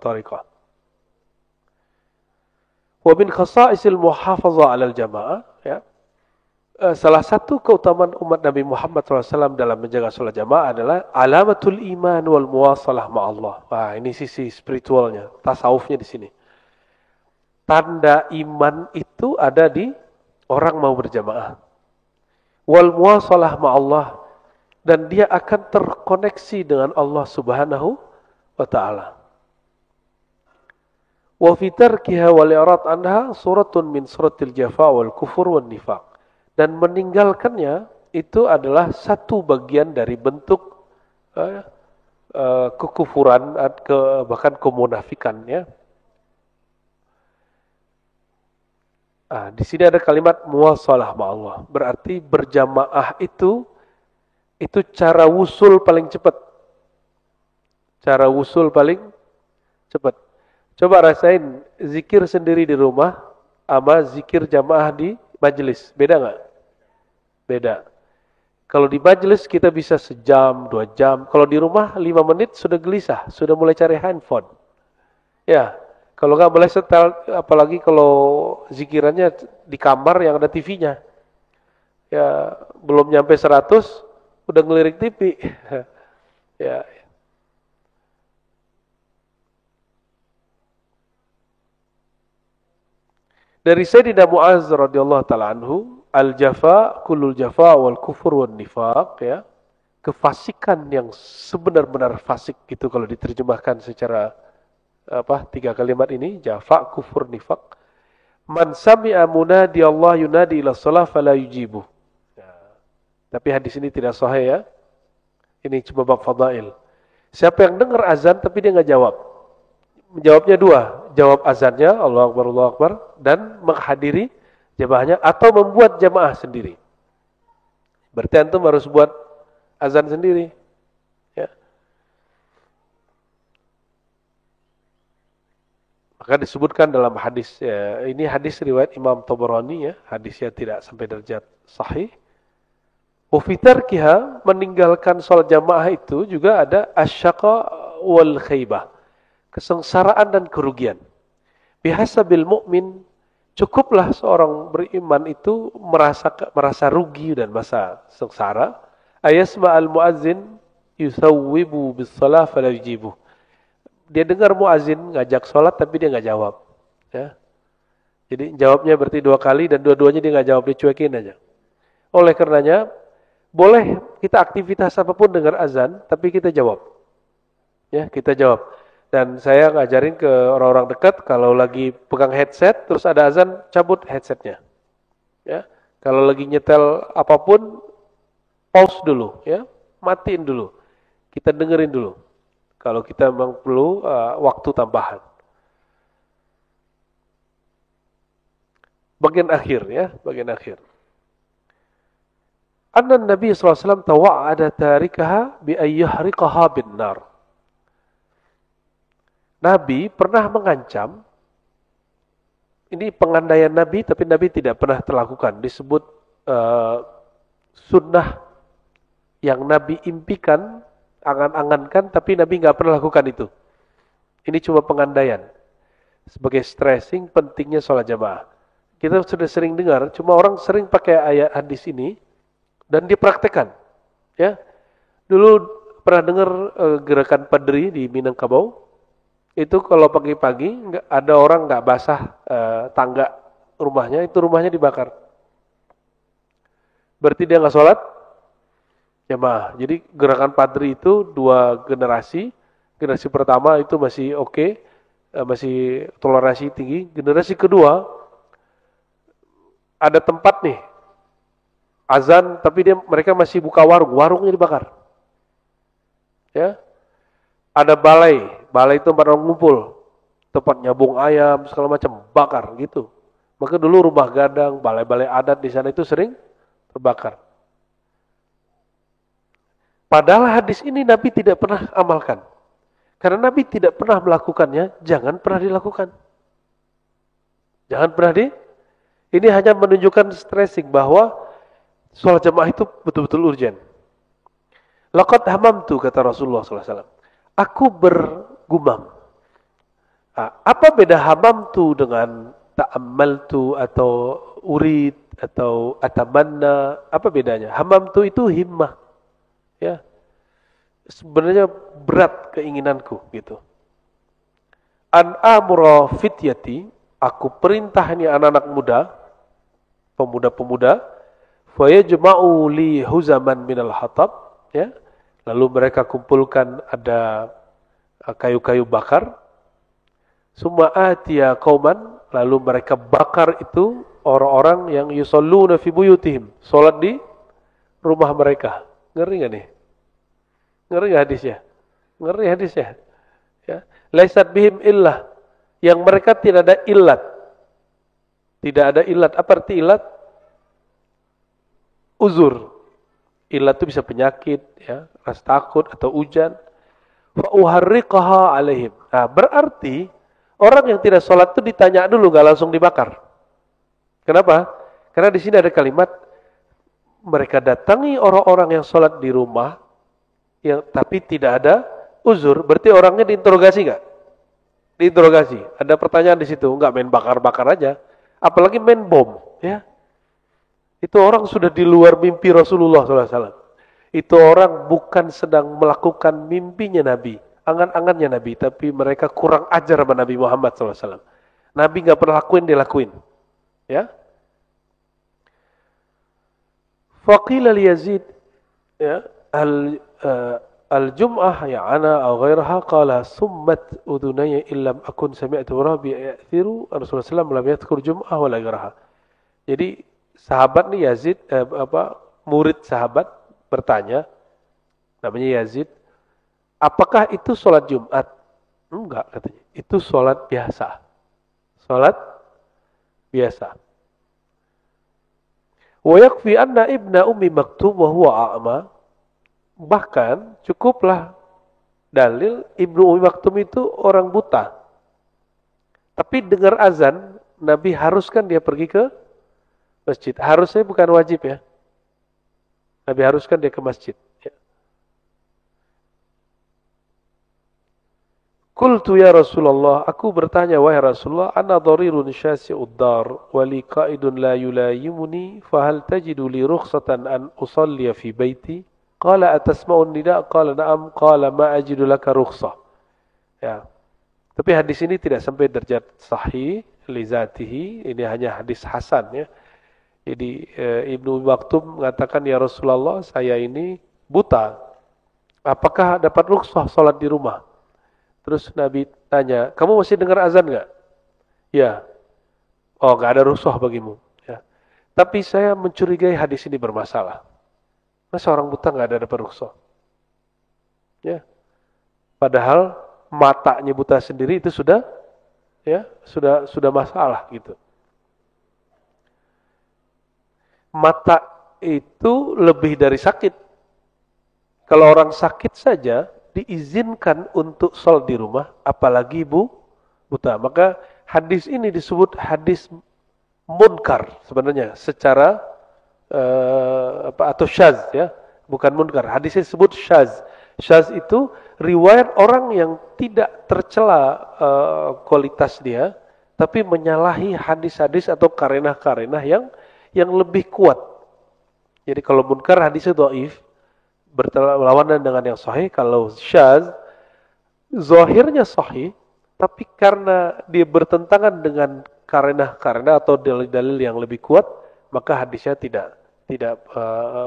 Wa min khasa'isil muhafazah 'alal jamaah ya. Salah satu keutamaan umat Nabi Muhammad SAW dalam menjaga sholat jamaah adalah alamatul iman wal muwasalah ma'allah. Wah, ini sisi spiritualnya, tasawufnya di sini. Tanda iman itu ada di orang mau berjamaah. Wal muwasalah ma'allah, dan dia akan terkoneksi dengan Allah Subhanahu wa taala. Wa fi tarkiha wal i'rad anha suratun min suratil jafa wal kufur wan nifaq. Dan meninggalkannya itu adalah satu bagian dari bentuk kekufuran, bahkan kemunafikan ya. Di sini ada kalimat muwasalah ma'allah. Berarti berjamaah itu cara wusul paling cepat. Cara wusul paling cepat. Coba rasain zikir sendiri di rumah sama zikir jamaah di majelis. Beda nggak? Beda. Kalau di majelis kita bisa sejam, 2 jam. Kalau di rumah 5 menit sudah gelisah, sudah mulai cari handphone. Ya, kalau nggak boleh setel, apalagi kalau zikirannya di kamar yang ada TV-nya. Ya, belum nyampe 100, udah ngelirik TV. Ya. Dari Sayyidina Mu'az radhiyallahu ta'ala anhu, al-jafa, kullul jafa wal kufur wal nifaq ya. Kefasikan yang sebenar-benar fasik gitu kalau diterjemahkan secara 3 kalimat ini, jafa, kufur, nifaq. Man sami'a munadi Allah yunadi ila shalah fala yujibu. Ya. Tapi hadis ini tidak sahih ya. Ini cuma bab fadail. Siapa yang dengar azan tapi dia enggak jawab. Menjawabnya 2, jawab azannya Allahu Akbar dan menghadiri jamaahnya atau membuat jamaah sendiri. Berarti antum harus buat azan sendiri. Ya. Maka disebutkan dalam hadis, ya, ini hadis riwayat Imam Tabarani ya, hadisnya tidak sampai derajat sahih. Wa fi tarkiha, meninggalkan salat jamaah itu juga ada asyaqa wal khaybah. Kesengsaraan dan kerugian. Bihasabil mu'min, cukuplah seorang beriman itu merasa rugi dan merasa sengsara. Ayasma'al muazzin yusawwibu bis-shalah fala yujibu. Dia dengar muazin ngajak sholat tapi dia nggak jawab. Ya. Jadi jawabnya berarti 2 kali dan dua-duanya dia nggak jawab, dia cuekin aja. Oleh karenanya boleh kita aktivitas apapun dengar azan tapi kita jawab. Ya, kita jawab. Dan saya ngajarin ke orang-orang dekat, kalau lagi pegang headset, terus ada azan, cabut headsetnya. Ya, kalau lagi nyetel apapun, pause dulu, ya, matiin dulu. Kita dengerin dulu. Kalau kita memang perlu waktu tambahan. Bagian akhir, ya, bagian akhir. Anna Nabi SAW tawa'ada tarikaha bi ayyahriqaha bin nar. Nabi pernah mengancam, ini pengandaian Nabi, tapi Nabi tidak pernah terlakukan. Disebut sunnah yang Nabi impikan, angan-angankan, tapi Nabi nggak pernah lakukan itu. Ini cuma pengandaian. Sebagai stressing pentingnya sholat jamaah. Kita sudah sering dengar, cuma orang sering pakai ayat hadis ini, dan dipraktekkan. Ya, dulu pernah dengar gerakan padri di Minangkabau. Itu kalau pagi-pagi ada orang nggak basah tangga rumahnya, itu rumahnya dibakar. Berarti dia nggak sholat jamaah. Jadi gerakan padri itu 2 generasi. Generasi pertama itu masih oke, masih toleransi tinggi. Generasi kedua ada tempat nih azan, tapi mereka masih buka warungnya dibakar. Ya, ada balai itu tempat orang ngumpul, tempat nyabung ayam segala macam, bakar gitu. Maka dulu rumah gadang, balai-balai adat di sana itu sering terbakar. Padahal hadis ini Nabi tidak pernah amalkan. Karena Nabi tidak pernah melakukannya, jangan pernah dilakukan. Jangan pernah ini hanya menunjukkan stressing bahwa sholat jamaah itu betul-betul urgent. Laqad hamamtu, kata Rasulullah SAW. Aku bergumam. Nah, apa beda hamamtu dengan ta'ammaltu atau urid atau atamanna? Apa bedanya? Hamamtu itu himmah. Ya, sebenarnya berat keinginanku gitu. An amura fityati, aku perintah ini anak-anak muda, pemuda-pemuda, fa yajma'u li huzaman minal hatab, ya. Lalu mereka kumpulkan ada kayu-kayu bakar. Summa atiya qauman, lalu mereka bakar itu orang-orang yang yusalluna fi buyutihim, salat di rumah mereka. Ngeri enggak nih? Ngeri enggak hadisnya? Ngeri hadisnya. Ya. Laisat bihim illah, yang mereka tidak ada illat. Tidak ada illat. Apa arti illat? Uzur. Illat itu bisa penyakit, ya, rasa takut atau hujan. Fa uharriqaha alaihim. Nah, berarti orang yang tidak sholat itu ditanya dulu, nggak langsung dibakar. Kenapa? Karena di sini ada kalimat mereka datangi orang-orang yang sholat di rumah, yang tapi tidak ada uzur. Berarti orangnya diinterogasi nggak? Diinterogasi. Ada pertanyaan di situ, nggak main bakar-bakar aja, apalagi main bom, ya. Itu orang sudah di luar mimpi Rasulullah SAW. Itu orang bukan sedang melakukan mimpinya Nabi, angan-angannya Nabi, tapi mereka kurang ajar sama Nabi Muhammad SAW. Nabi nggak pernah lakuin, dia lakuin. Ya. Faqila li Yazid, ya, al-jum'ah ya ana aw ghairaha, qala summat udunaya illam akun sami'tu rabbi ya'thiru. Rasulullah SAW lam yadhkur jum'ah wala ghairaha. Jadi sahabat nih Yazid, murid sahabat bertanya, namanya Yazid, apakah itu sholat Jumat? Enggak, katanya. Itu sholat biasa. Sholat biasa. Wa yakfi anna ibna ummi maktum wa huwa a'ma. Bahkan cukuplah dalil ibnu ummi maktum itu orang buta. Tapi dengar azan, Nabi haruskan dia pergi ke masjid. Harusnya bukan wajib, ya. Nabi haruskan dia ke masjid. Ya. Qultu ya Rasulullah, aku bertanya, wahai Rasulullah, ana dharirun syasi'ud dar wa li qa'idun la yulayimuni fa hal tajidu li rukhsatan an usalli fi baiti? Qala atasma'un nida? Qala na'am. Qala ma ajidu laka rukhsah. Ya. Tapi hadis ini tidak sampai derajat sahih li zatihi, ini hanya hadis hasan, ya. Jadi Ibnu Maktum mengatakan, ya Rasulullah, saya ini buta. Apakah dapat rukhsah sholat di rumah? Terus Nabi tanya, kamu masih dengar azan nggak? Ya. Oh, nggak ada rukhsah bagimu. Ya. Tapi saya mencurigai hadis ini bermasalah. Masa orang buta nggak ada dapat rukhsah? Ya. Padahal matanya buta sendiri itu sudah, ya, sudah masalah gitu. Mata itu lebih dari sakit. Kalau orang sakit saja diizinkan untuk sholat di rumah, apalagi buta. Maka hadis ini disebut hadis munkar sebenarnya secara atau syaz, ya, bukan munkar. Hadisnya disebut syaz. Syaz itu riwayat orang yang tidak tercela kualitas dia, tapi menyalahi hadis-hadis atau karenah-karenah yang lebih kuat. Jadi kalau munkar hadisnya dhaif, berlawanan dengan yang sahih. Kalau syaz, zahirnya sahih, tapi karena dia bertentangan dengan karenah-karenah atau dalil-dalil yang lebih kuat, maka hadisnya tidak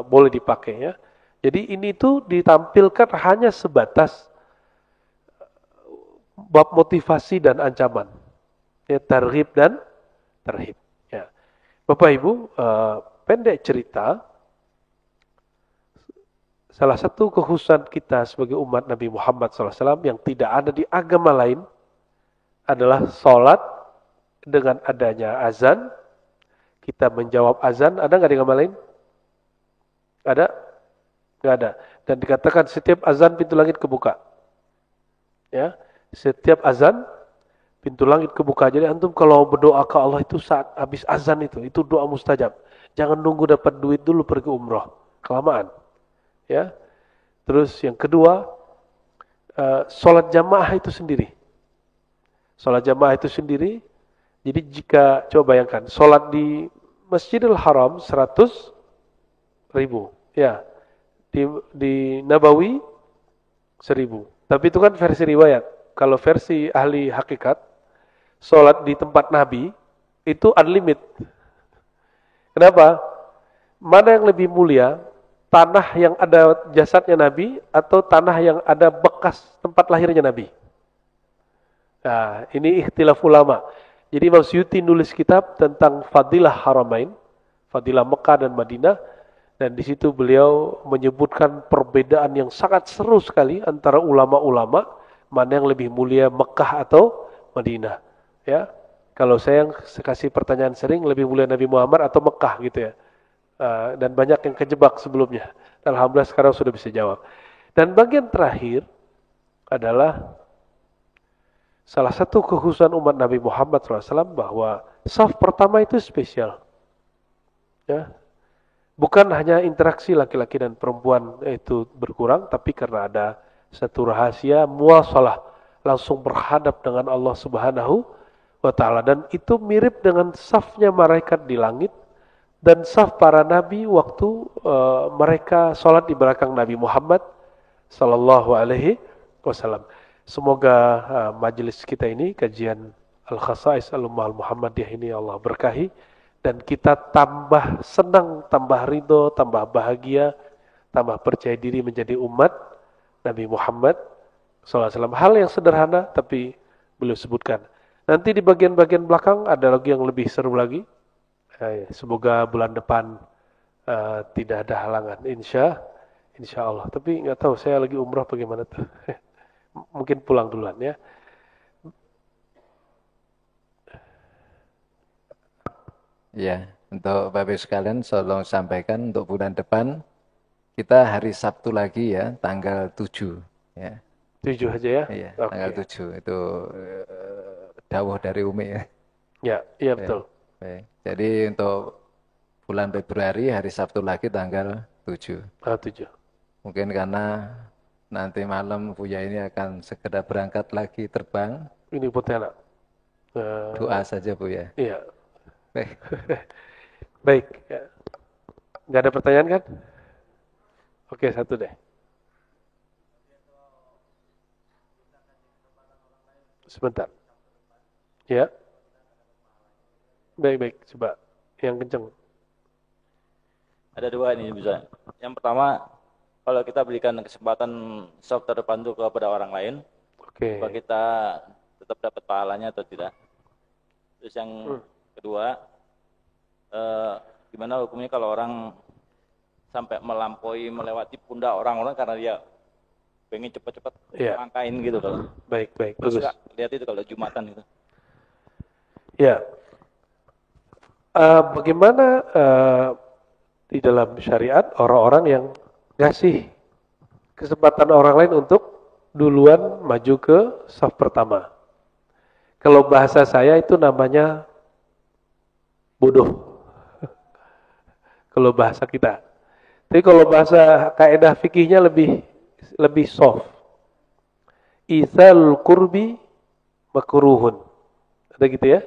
boleh dipakai, ya. Jadi ini tuh ditampilkan hanya sebatas bab motivasi dan ancaman, ya, targhib dan tarhib. Ya. Bapak Ibu, pendek cerita, salah satu kekhususan kita sebagai umat Nabi Muhammad SAW yang tidak ada di agama lain adalah sholat dengan adanya azan. Kita menjawab azan, ada nggak di agama lain? Ada? Nggak ada. Dan dikatakan setiap azan pintu langit kebuka. Ya, setiap azan pintu langit kebuka. Jadi antum kalau berdoa ke Allah itu saat habis azan itu doa mustajab. Jangan nunggu dapat duit dulu pergi umroh, kelamaan. Ya. Terus yang kedua, sholat jamaah itu sendiri. Sholat jamaah itu sendiri. Jadi jika coba bayangkan, sholat di Masjidil Haram 100.000, ya. Di Nabawi 1.000. Tapi itu kan versi riwayat. Kalau versi ahli hakikat, sholat di tempat Nabi itu unlimited. Kenapa? Mana yang lebih mulia? Tanah yang ada jasadnya Nabi atau tanah yang ada bekas tempat lahirnya Nabi? Nah, ini ikhtilaf ulama. Jadi Imam Suyuti nulis kitab tentang Fadilah Haramain, Fadilah Mekah dan Madinah, dan di situ beliau menyebutkan perbedaan yang sangat seru sekali antara ulama-ulama, mana yang lebih mulia Mekah atau Madinah. Ya, kalau saya yang kasih pertanyaan sering, lebih mulia Nabi Muhammad atau Mekah gitu ya. Dan banyak yang kejebak sebelumnya. Alhamdulillah sekarang sudah bisa jawab. Dan bagian terakhir adalah salah satu kekhususan umat Nabi Muhammad SAW bahwa saf pertama itu spesial. Ya, bukan hanya interaksi laki-laki dan perempuan itu berkurang, tapi karena ada satu rahasia muasalah, langsung berhadap dengan Allah Subhanahu wa Ta'ala. Dan itu mirip dengan safnya malaikat di langit dan saf para nabi waktu mereka sholat di belakang Nabi Muhammad sallallahu alaihi wasallam. Semoga majelis kita ini, kajian Al-Khasa'is Al-Ummah Al-Muhammadiyah ini Allah berkahi, dan kita tambah senang, tambah ridho, tambah bahagia, tambah percaya diri menjadi umat Nabi Muhammad SAW. Hal yang sederhana tapi beliau sebutkan. Nanti di bagian-bagian belakang ada lagi yang lebih seru lagi. Semoga bulan depan tidak ada halangan, insya Allah. Tapi nggak tahu, saya lagi umrah bagaimana tuh. Mungkin pulang duluan ya. Ya, untuk Bapak sekalian, tolong sampaikan untuk bulan depan kita hari Sabtu lagi ya, tanggal 7 ya. 7 aja ya? Iya, Okay. tanggal 7 itu dawuh dari Umi ya. Ya, iya betul. Baik. Jadi untuk bulan Februari hari Sabtu lagi tanggal 7. 7. Mungkin karena nanti malam Buya ini akan segera berangkat lagi terbang. Ini Pontianak. Doa saja Buya. Iya. Baik. Baik. Ya. Nggak ada pertanyaan kan? Oke, satu deh. Sebentar. Ya. Baik. Coba. Yang kenceng. Ada dua ini bisa. Yang pertama, kalau kita berikan kesempatan soft terbantu kepada orang lain, apa kita tetap dapat pahalanya atau tidak? Terus yang kedua, gimana hukumnya kalau orang sampai melewati pundak orang-orang karena dia pengen cepat-cepat langkain gitu kalau. Baik. Terus lihat itu kalau Jumatan itu. Ya. Bagaimana di dalam syariat orang-orang yang ngasih kesempatan orang lain untuk duluan maju ke saf pertama. Kalau bahasa saya itu namanya bodoh. Kalau bahasa kita. Tapi kalau bahasa kaidah fikihnya lebih soft. Itsal qurbi makruhun. Ada gitu ya?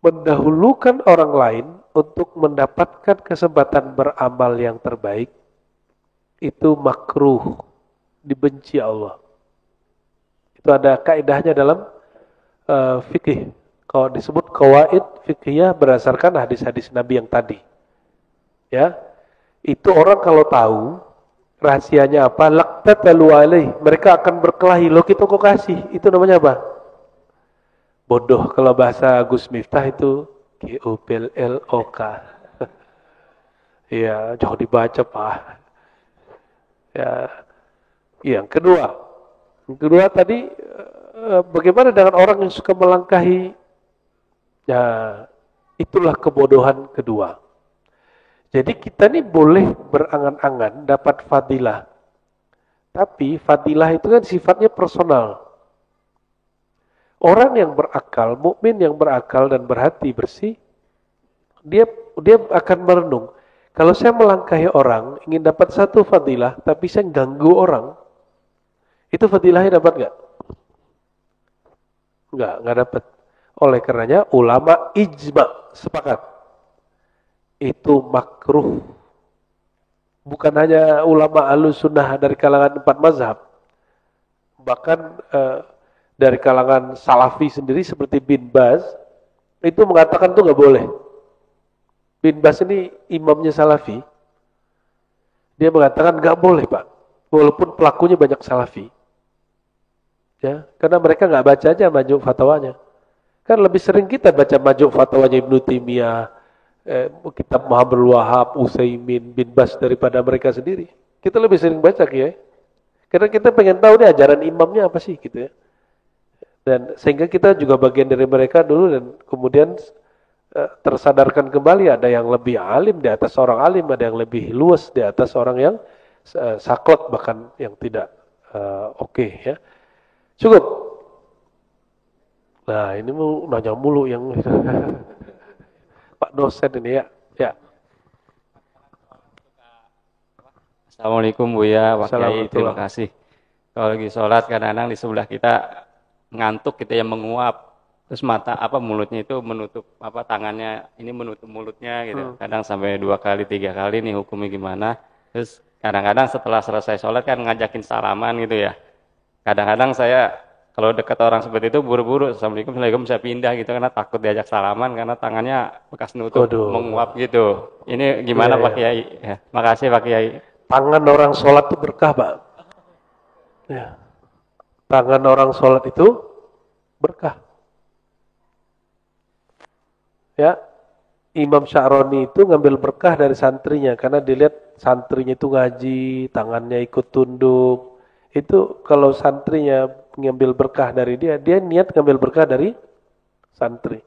Mendahulukan orang lain untuk mendapatkan kesempatan beramal yang terbaik itu makruh, dibenci Allah. Itu ada kaidahnya dalam fikih. Kalau disebut qawaid fikihnya berdasarkan hadis-hadis Nabi yang tadi. Ya. Itu orang kalau tahu rahasianya apa, laqtatalu alaih, mereka akan berkelahi. Lo kita kok kasih? Itu namanya apa? Bodoh. Kalau bahasa Gus Miftah itu G-O-B-L-O-K. Ya, jauh dibaca Pak. Ya, yang kedua tadi bagaimana dengan orang yang suka melangkahi? Ya, itulah kebodohan kedua. Jadi kita nih boleh berangan-angan dapat fadilah. Tapi fadilah itu kan sifatnya personal. Orang yang berakal, mukmin yang berakal dan berhati bersih, dia akan merenung. Kalau saya melangkahi orang, ingin dapat satu fadilah, tapi saya ganggu orang, itu fadilahnya dapat nggak? Nggak dapat. Oleh karenanya ulama ijma sepakat itu makruh. Bukan hanya ulama Ahlussunnah dari kalangan 4 mazhab, bahkan dari kalangan Salafi sendiri seperti Bin Baz itu mengatakan itu nggak boleh. Bin Baz ini imamnya Salafi, dia mengatakan nggak boleh Pak, walaupun pelakunya banyak Salafi, ya, karena mereka nggak baca aja Majmu' Fatwanya. Kan lebih sering kita baca Majmu' Fatwanya Ibnu Taimiyah, kitab Muhammad Wahab, Utsaimin, Bin Baz daripada mereka sendiri. Kita lebih sering baca ya, karena kita pengen tahu nih ajaran imamnya apa sih gitu ya. Dan sehingga kita juga bagian dari mereka dulu dan kemudian tersadarkan kembali ada yang lebih alim di atas orang alim, ada yang lebih luas di atas orang yang saklek bahkan yang tidak oke ya. Cukup. Nah ini mau nanya mulu yang Pak dosen ini ya. Ya. Assalamualaikum Buya, Pak Kiai, terima kasih. Kalau lagi sholat kadang-kadang di sebelah kita ngantuk, kita yang menguap, terus mulutnya itu menutup tangannya ini menutup mulutnya gitu. Kadang sampai 2 kali 3 kali nih hukumnya gimana? Terus kadang-kadang setelah selesai sholat kan ngajakin salaman gitu ya. Kadang-kadang saya kalau dekat orang seperti itu buru-buru Assalamualaikum saya pindah gitu karena takut diajak salaman karena tangannya bekas nutup menguap gitu. Ini gimana Pak Kiai? Ya, makasih Pak Kiai. Tangan orang sholat itu berkah Pak. Ya. Tangan orang sholat itu berkah. Ya, Imam Sya'roni itu ngambil berkah dari santrinya karena dilihat santrinya itu ngaji, tangannya ikut tunduk. Itu kalau santrinya ngambil berkah dari dia niat ngambil berkah dari santri.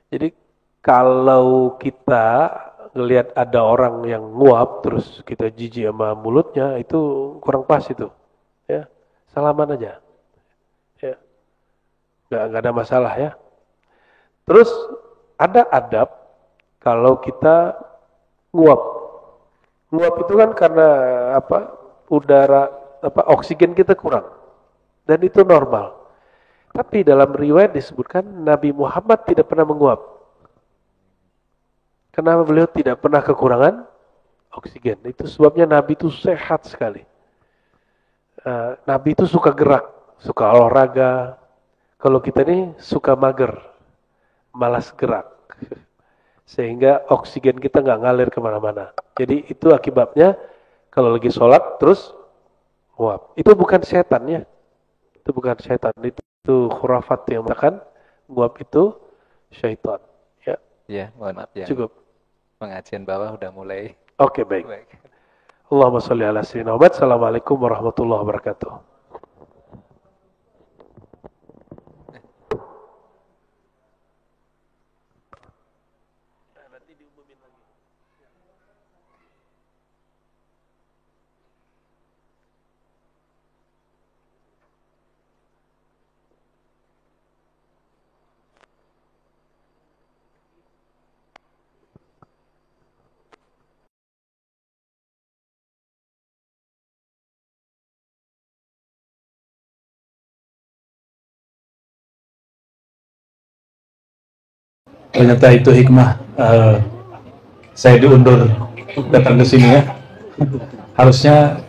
Jadi kalau kita ngelihat ada orang yang nguap terus kita jijik sama mulutnya, itu kurang pas itu. Ya, salaman aja. Ya. Nggak ada masalah ya. Terus ada adab kalau kita nguap. Nguap itu kan karena oksigen kita kurang. Dan itu normal. Tapi dalam riwayat disebutkan Nabi Muhammad tidak pernah menguap. Kenapa beliau tidak pernah kekurangan oksigen? Itu sebabnya Nabi itu sehat sekali. Nabi itu suka gerak, suka olahraga. Kalau kita ini suka mager, malas gerak. Sehingga oksigen kita nggak ngalir kemana-mana. Jadi itu akibatnya kalau lagi sholat terus nguap. Itu bukan setan ya. Itu bukan setan, itu khurafat yang mengatakan nguap itu syaitan. Ya. Ya, mohon maaf ya. Cukup. Pengajian bawah udah mulai. Oke, baik. Allahumma sholli ala sayyidina Muhammad. Assalamualaikum warahmatullahi wabarakatuh. Ternyata itu hikmah saya diundur datang ke sini ya. Harusnya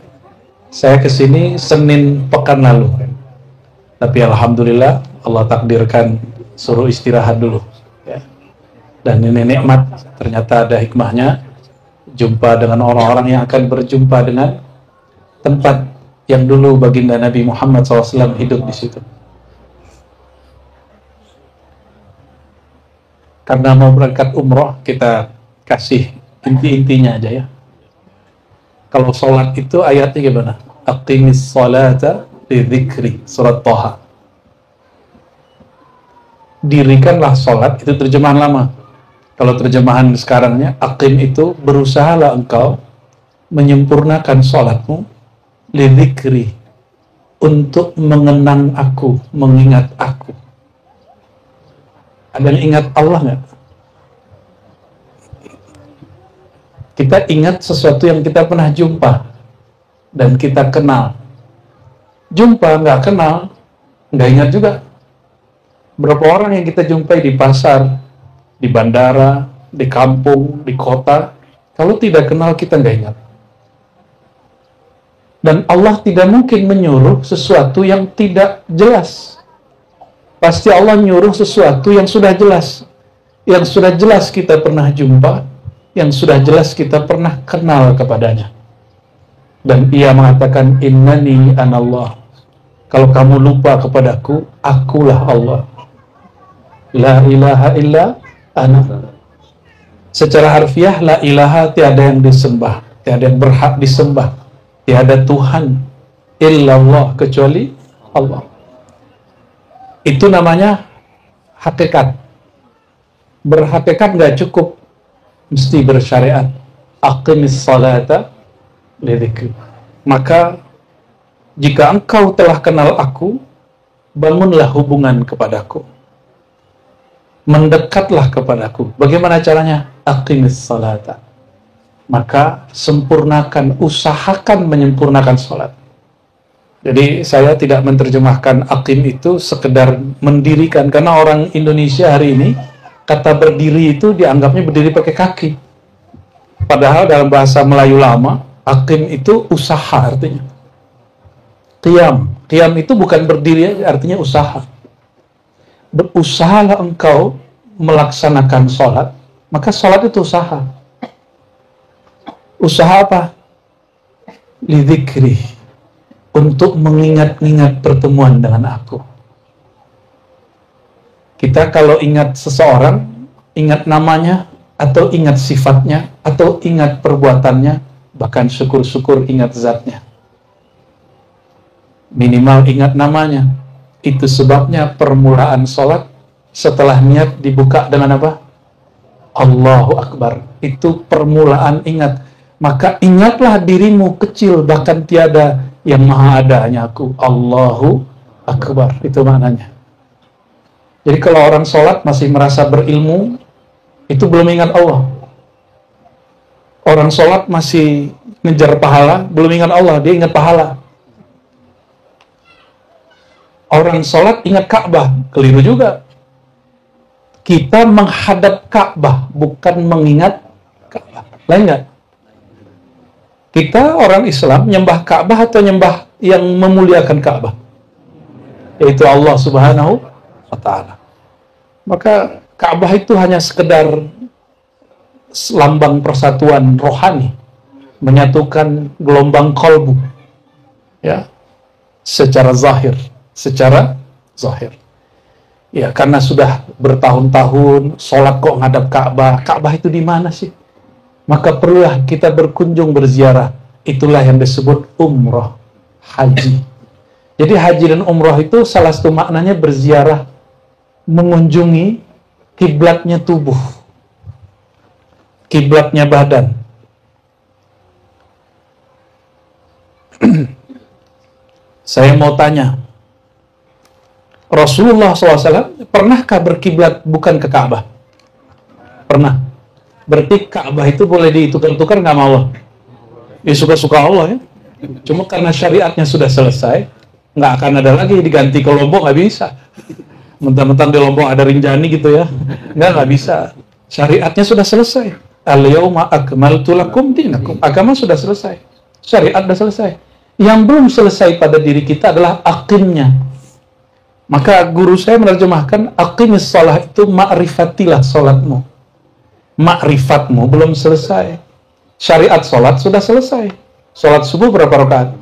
saya ke sini Senin pekan lalu. Tapi alhamdulillah Allah takdirkan suruh istirahat dulu ya. Dan ini nikmat, ternyata ada hikmahnya. Jumpa dengan orang-orang yang akan berjumpa dengan tempat yang dulu baginda Nabi Muhammad SAW hidup di situ. Karena mau berangkat umroh, kita kasih inti-intinya aja ya. Kalau sholat itu ayatnya gimana? Aqimis sholata li dzikri, surat Thaha. Dirikanlah sholat, itu terjemahan lama. Kalau terjemahan sekarangnya, aqim itu berusahalah engkau menyempurnakan sholatmu lidzikri, untuk mengenang aku, mengingat aku. Ada yang ingat Allah nggak? Kita ingat sesuatu yang kita pernah jumpa dan kita kenal. Jumpa nggak kenal, nggak ingat juga. Berapa orang yang kita jumpai di pasar, di bandara, di kampung, di kota, kalau tidak kenal kita nggak ingat. Dan Allah tidak mungkin menyuruh sesuatu yang tidak jelas. Pasti Allah nyuruh sesuatu yang sudah jelas. Yang sudah jelas kita pernah jumpa, yang sudah jelas kita pernah kenal kepadanya. Dan ia mengatakan, innani anallah. Kalau kamu lupa kepadaku, akulah Allah. La ilaha illa ana. Secara harfiah, la ilaha, tiada yang disembah, tiada yang berhak disembah, tiada Tuhan illallah, kecuali Allah. Itu namanya hakikat. Berhakikat nggak cukup, mesti bersyariat. Aqimis salata lidzikri. Maka jika engkau telah kenal aku, bangunlah hubungan kepadaku, mendekatlah kepadaku. Bagaimana caranya? Aqimis salata. Maka sempurnakan, usahakan menyempurnakan sholat. Jadi saya tidak menerjemahkan aqim itu sekedar mendirikan, karena orang Indonesia hari ini kata berdiri itu dianggapnya berdiri pakai kaki. Padahal dalam bahasa Melayu lama, aqim itu usaha artinya. Qiyam itu bukan berdiri, artinya usaha. Berusahalah engkau melaksanakan sholat, maka sholat itu usaha. Usaha apa? Lidzikri, untuk mengingat-ingat pertemuan dengan aku. Kita kalau ingat seseorang, ingat namanya, atau ingat sifatnya, atau ingat perbuatannya, bahkan syukur-syukur ingat zatnya. Minimal ingat namanya. Itu sebabnya permulaan sholat setelah niat dibuka dengan apa? Allahu Akbar. Itu permulaan ingat. Maka ingatlah dirimu kecil, bahkan tiada yang maha ada, hanya aku. Allahu Akbar. Itu maknanya. Jadi kalau orang sholat masih merasa berilmu, itu belum ingat Allah. Orang sholat masih ngejar pahala, belum ingat Allah, dia ingat pahala. Orang sholat ingat Ka'bah, keliru juga. Kita menghadap Ka'bah, bukan mengingat Ka'bah. Lain nggak? Kita orang Islam nyembah Ka'bah atau nyembah yang memuliakan Ka'bah? Yaitu Allah Subhanahu wa Ta'ala. Maka Ka'bah itu hanya sekedar lambang persatuan rohani, menyatukan gelombang kolbu, ya, secara zahir. Ya, karena sudah bertahun-tahun sholat kok ngadap Ka'bah. Ka'bah itu di mana sih? Maka perlulah kita berkunjung, berziarah. Itulah yang disebut umrah, haji. Jadi haji dan umrah itu salah satu maknanya berziarah, mengunjungi kiblatnya tubuh, kiblatnya badan. Saya mau tanya, Rasulullah SAW pernahkah berkiblat bukan ke Ka'bah? Pernah. Berarti Ka'bah itu boleh ditukar-tukar nggak sama Allah? Ya suka-suka Allah ya. Cuma karena syariatnya sudah selesai, nggak akan ada lagi diganti ke Lombok, nggak bisa. Mentang-mentang di Lombok ada Rinjani gitu ya, nggak bisa. Syariatnya sudah selesai. Al-yawma akmaltu lakum dinakum. Agama sudah selesai, syariat sudah selesai. Yang belum selesai pada diri kita adalah aqimnya. Maka guru saya menerjemahkan aqimis shalah itu ma'rifatilah sholatmu. Ma'rifatmu belum selesai. Syariat sholat sudah selesai. Sholat subuh berapa rakaat?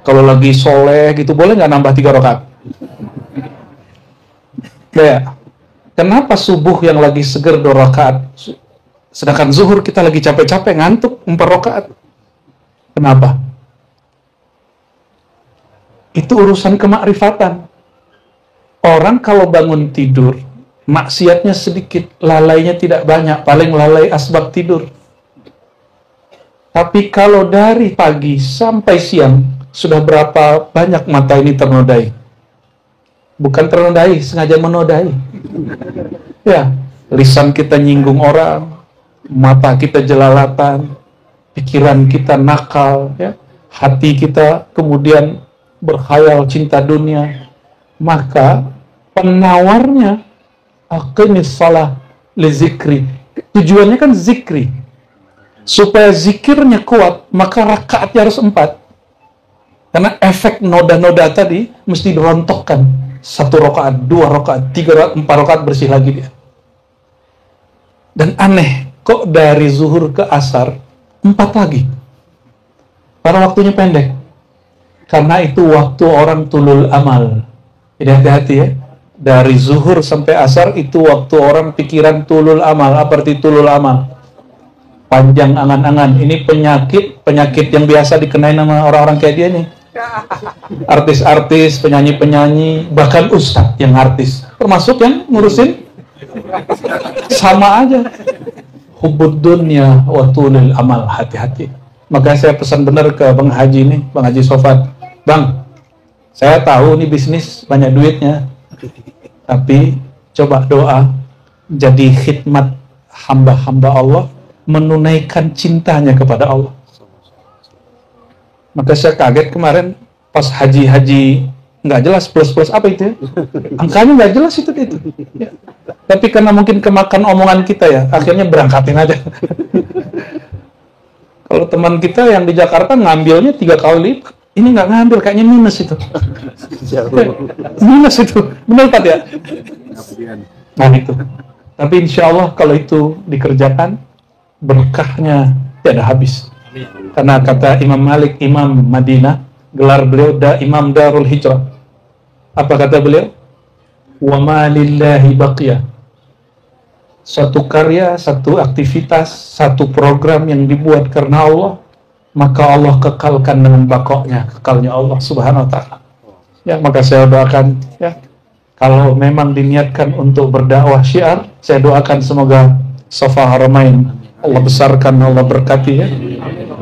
Kalau lagi soleh gitu boleh nggak nambah 3 rakaat? Ya. Kenapa subuh yang lagi seger 2 rakaat, sedangkan zuhur kita lagi capek-capek ngantuk 4 rakaat? Kenapa? Itu urusan kemakrifatan. Orang kalau bangun tidur maksiatnya sedikit, lalainya tidak banyak, paling lalai asbab tidur. Tapi kalau dari pagi sampai siang, sudah berapa banyak mata ini ternodai? Bukan ternodai, sengaja menodai. Ya, lisan kita nyinggung orang, mata kita jelalatan, pikiran kita nakal, ya, hati kita kemudian berkhayal cinta dunia. Maka penawarnya aqimis shalah li zikri. Tujuannya kan zikri. Supaya zikirnya kuat, maka rakaatnya harus 4. Karena efek noda-noda tadi mesti dirontokkan. 1 rakaat, 2 rakaat, 3 rakaat, 4 rakaat bersih lagi dia. Dan aneh, kok dari zuhur ke asar 4 lagi? Karena waktunya pendek. Karena itu waktu orang tulul amal. Jadi hati-hati ya. Dari zuhur sampai asar itu waktu orang pikiran tulul amal. Apa arti tulul amal? Panjang angan-angan. Ini penyakit yang biasa dikenain sama orang-orang kayak dia nih. Artis-artis, penyanyi-penyanyi, bahkan ustadz yang artis, termasuk yang ngurusin, sama aja. Hubbud dunya wa tulul amal, hati-hati. Maka saya pesan benar ke Bang Haji nih, Bang Haji Sofat. Bang, saya tahu nih bisnis banyak duitnya, tapi coba doa jadi khidmat hamba-hamba Allah, menunaikan cintanya kepada Allah. Maka saya kaget kemarin pas haji nggak jelas plus apa itu ya? Angkanya nggak jelas itu ya. Tapi karena mungkin kemakan omongan kita ya, akhirnya berangkatin aja. Kalau teman kita yang di Jakarta ngambilnya 3 kali lipat, ini nggak ngambil, kayaknya minus itu. Minus itu, benar Pak ya? Nah itu. Tapi insya Allah kalau itu dikerjakan, berkahnya tiada habis. Karena kata Imam Malik, Imam Madinah, gelar beliau Imam Darul Hijrah. Apa kata beliau? Wa ma lillahi baqiyah. Satu karya, satu aktivitas, satu program yang dibuat karena Allah, maka Allah kekalkan dengan bakoknya, kekalnya Allah Subhanahu wa ta'ala. Ya, maka saya doakan ya, kalau memang diniatkan untuk berdakwah syiar, saya doakan semoga Safa Haramain Allah besarkan, Allah berkati ya.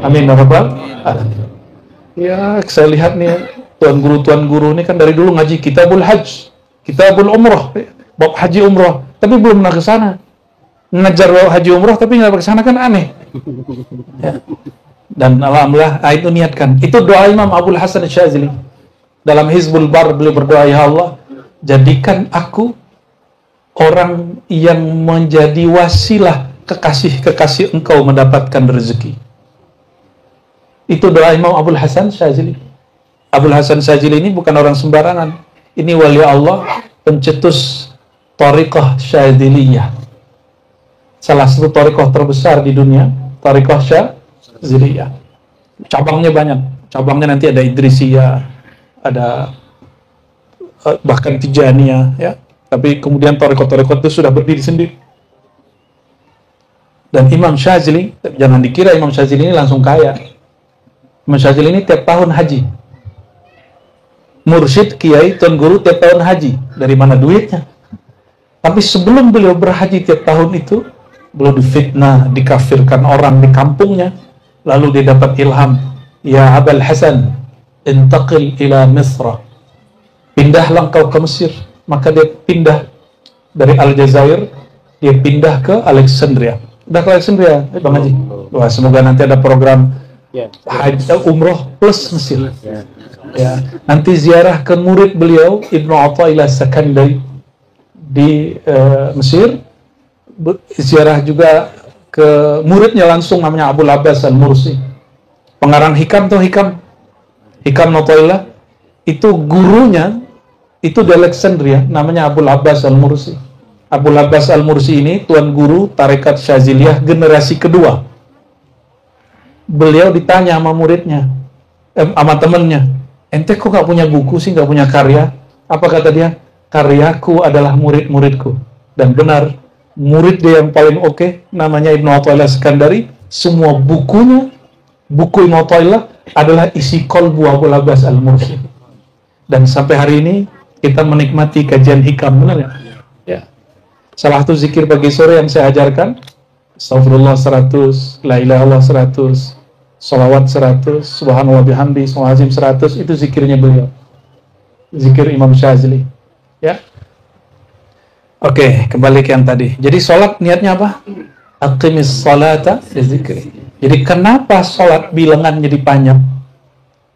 Amin ya rabbal alamin. Ya, saya lihat nih tuan guru ini kan dari dulu ngaji Kitabul Hajj, Kitabul Umrah, bab haji umrah, tapi belum pernah ke sana. Ngajar bab haji umrah tapi nggak ke sana kan aneh. Ya. Dan alhamdulillah itu niatkan. Itu doa Imam Abul Hasan Syazili. Dalam Hizbul Bar beliau berdoa, ya Allah, jadikan aku orang yang menjadi wasilah kekasih-kekasih engkau mendapatkan rezeki. Itu doa Imam Abul Hasan Syazili. Abul Hasan Syazili ini bukan orang sembarangan. Ini wali Allah, pencetus Thariqah Syadziliyah. Salah satu thariqah terbesar di dunia, Thariqah Syadziliyah. Cabangnya banyak. Cabangnya nanti ada Idrisiyah, ada bahkan Tijaniyah, ya. Tapi kemudian thariqah-thariqah itu sudah berdiri sendiri. Dan Imam Syazili, jangan dikira Imam Syazili ini langsung kaya. Imam Syazili ini tiap tahun haji. Mursyid, kiai, tuan guru tiap tahun haji. Dari mana duitnya? Tapi sebelum beliau berhaji tiap tahun itu, beliau difitnah, dikafirkan orang di kampungnya. Lalu dia dapat ilham. Ya Abul Hasan, intaqil ila Misra. Pindahlah engkau ke Mesir. Maka dia pindah dari Aljazair, dia pindah ke Alexandria. Udah ke Alexandria, Bang Haji. Wah, semoga nanti ada program haji umroh plus Mesir. Ya, nanti ziarah ke murid beliau Ibnu Athaillah Sakandari di Mesir. Ziarah juga ke muridnya langsung namanya Abul Abbas Al-Mursi. Pengarang Hikam tuh Hikam Athaillah itu gurunya itu di Alexandria namanya Abul Abbas Al-Mursi. Abul Abbas Al-Mursi ini tuan guru Tarekat Syaziliyah generasi kedua. Beliau ditanya sama muridnya, sama temennya, ente kok gak punya buku sih, gak punya karya? Apa kata dia? Karyaku adalah murid-muridku. Dan benar, murid dia yang paling oke, namanya Ibnu Athaillah Sakandari. Semua bukunya, buku Ibnu Athaillah adalah isi qalbu Abul Abbas Al-Mursi. Dan sampai hari ini kita menikmati kajian hikam, benar ya? Ya. Salah satu zikir pagi sore yang saya ajarkan, Astagfirullah 100, La ilaha illallah 100, Salawat 100, Subhanallah bihamdi, Subhanazim 100, itu zikirnya beliau. Zikir Imam Syazili. Ya. Oke, kembali ke yang tadi. Jadi sholat niatnya apa? Aqimis sholata fi zikri. Jadi kenapa sholat bilangan jadi panjang?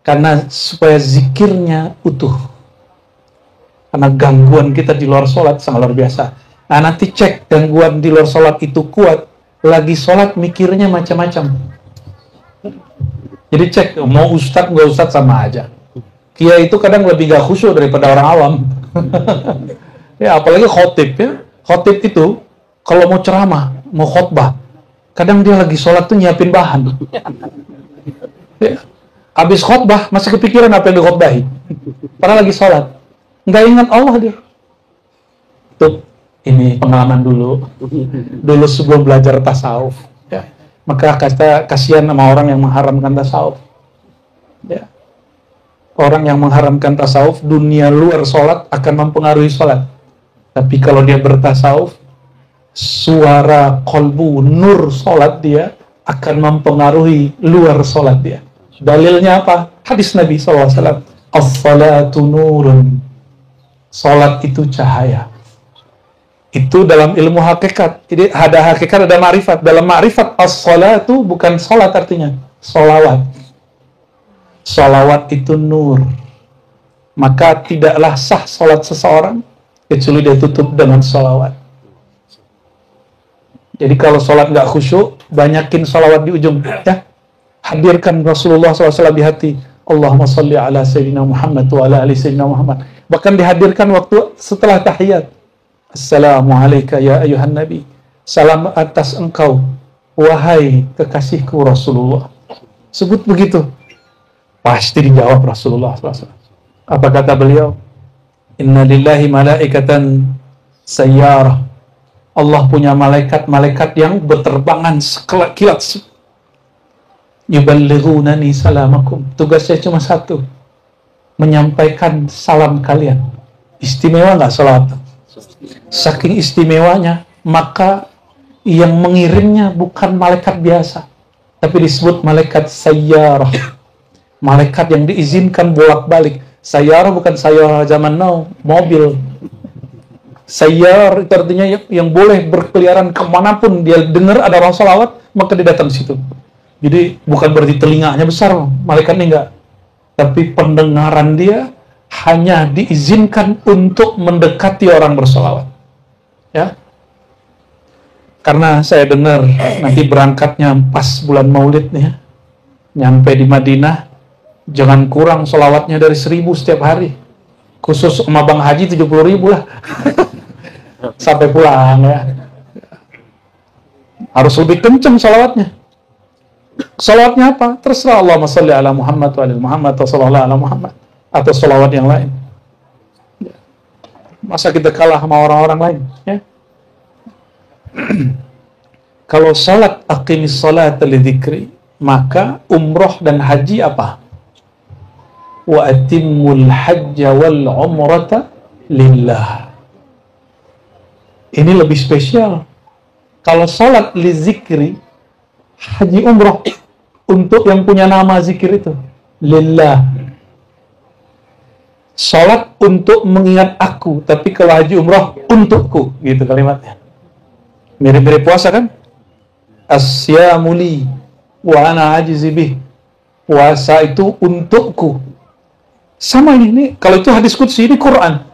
Karena supaya zikirnya utuh. Karena gangguan kita di luar sholat sangat luar biasa. Nah, nanti cek gangguan di luar sholat itu kuat, lagi sholat mikirnya macam-macam. Jadi cek, mau ustadz nggak ustadz sama aja. Kiai itu kadang lebih gak khusyuk daripada orang awam. Ya, apalagi khotib ya. Khotib itu kalau mau ceramah, mau khotbah, kadang dia lagi sholat tuh nyiapin bahan. Ya. Habis khotbah masih kepikiran apa yang dikhotbahi. Padahal lagi sholat, nggak ingat Allah dia. Tuh. Ini pengalaman dulu sebelum belajar tasawuf, ya. Maka kasihan sama orang yang mengharamkan tasawuf, ya. Orang yang mengharamkan tasawuf, dunia luar sholat akan mempengaruhi sholat. Tapi kalau dia bertasawuf, suara kolbu, nur sholat dia akan mempengaruhi luar sholat dia. Dalilnya apa? Hadis Nabi SAW, as-salatu nurun, sholat itu cahaya. Itu dalam ilmu hakikat. Jadi ada hakikat, ada ma'rifat. Dalam ma'rifat, as-salatu bukan sholat artinya, sholawat. Sholawat itu nur. Maka tidaklah sah sholat seseorang kecuali dia tutup dengan sholawat. Jadi kalau sholat nggak khusyuk, banyakin sholawat di ujung. Ya, hadirkan Rasulullah SAW di hati. Allahumma salli ala Sayyidina Muhammad wa ala ali Sayyidina Muhammad. Bahkan dihadirkan waktu setelah tahiyat. Assalamualaikum ya ayuhan Nabi. Salam atas engkau, wahai kekasihku Rasulullah. Sebut begitu. Pasti dijawab Rasulullah SAW. Apa kata beliau? Inna lillahi malaikatan sayyarah. Allah punya malaikat-malaikat yang berterbangan sekilat. Yuballighunani salamakum. Tugasnya cuma satu. Menyampaikan salam kalian. Istimewa nggak salat? Saking istimewanya, maka yang mengirimnya bukan malaikat biasa, tapi disebut malaikat sayyarah. Malaikat yang diizinkan bolak-balik. Sayyarah bukan sayyarah zaman now, mobil. Sayyar itu artinya yang boleh berkeliaran kemanapun dia dengar ada orang salawat, maka dia datang situ. Jadi bukan berarti telinganya besar, malaikatnya enggak. Tapi pendengaran dia hanya diizinkan untuk mendekati orang bersalawat. Ya. Karena saya dengar nanti berangkatnya pas bulan Maulid nih ya. Nyampe di Madinah, jangan kurang salawatnya dari 1000 setiap hari. Khusus sama Bang Haji 70.000 lah. Sampai pulang ya. Harus lebih kenceng salawatnya. Salawatnya apa? Terserah, Allahumma sholli ala Muhammad wa ala Muhammad wa sallallahu ala Muhammad. Atau salawat yang lain. Masa kita kalah sama orang-orang lain? Ya. Kalau salat aqimis salat li dzikri, maka umroh dan haji apa? Wa atimmul hajja wal umrata lillah. Ini lebih spesial. Kalau salat li dzikri, haji umroh untuk yang punya nama zikir itu lillah. Salat untuk mengingat aku, tapi kalau haji umrah untukku, gitu kalimatnya. Mirip-mirip puasa kan? As-siyamu li wa ana ajizi bih. Puasa itu untukku. Sama ini, kalau itu hadis qudsi, ini Quran.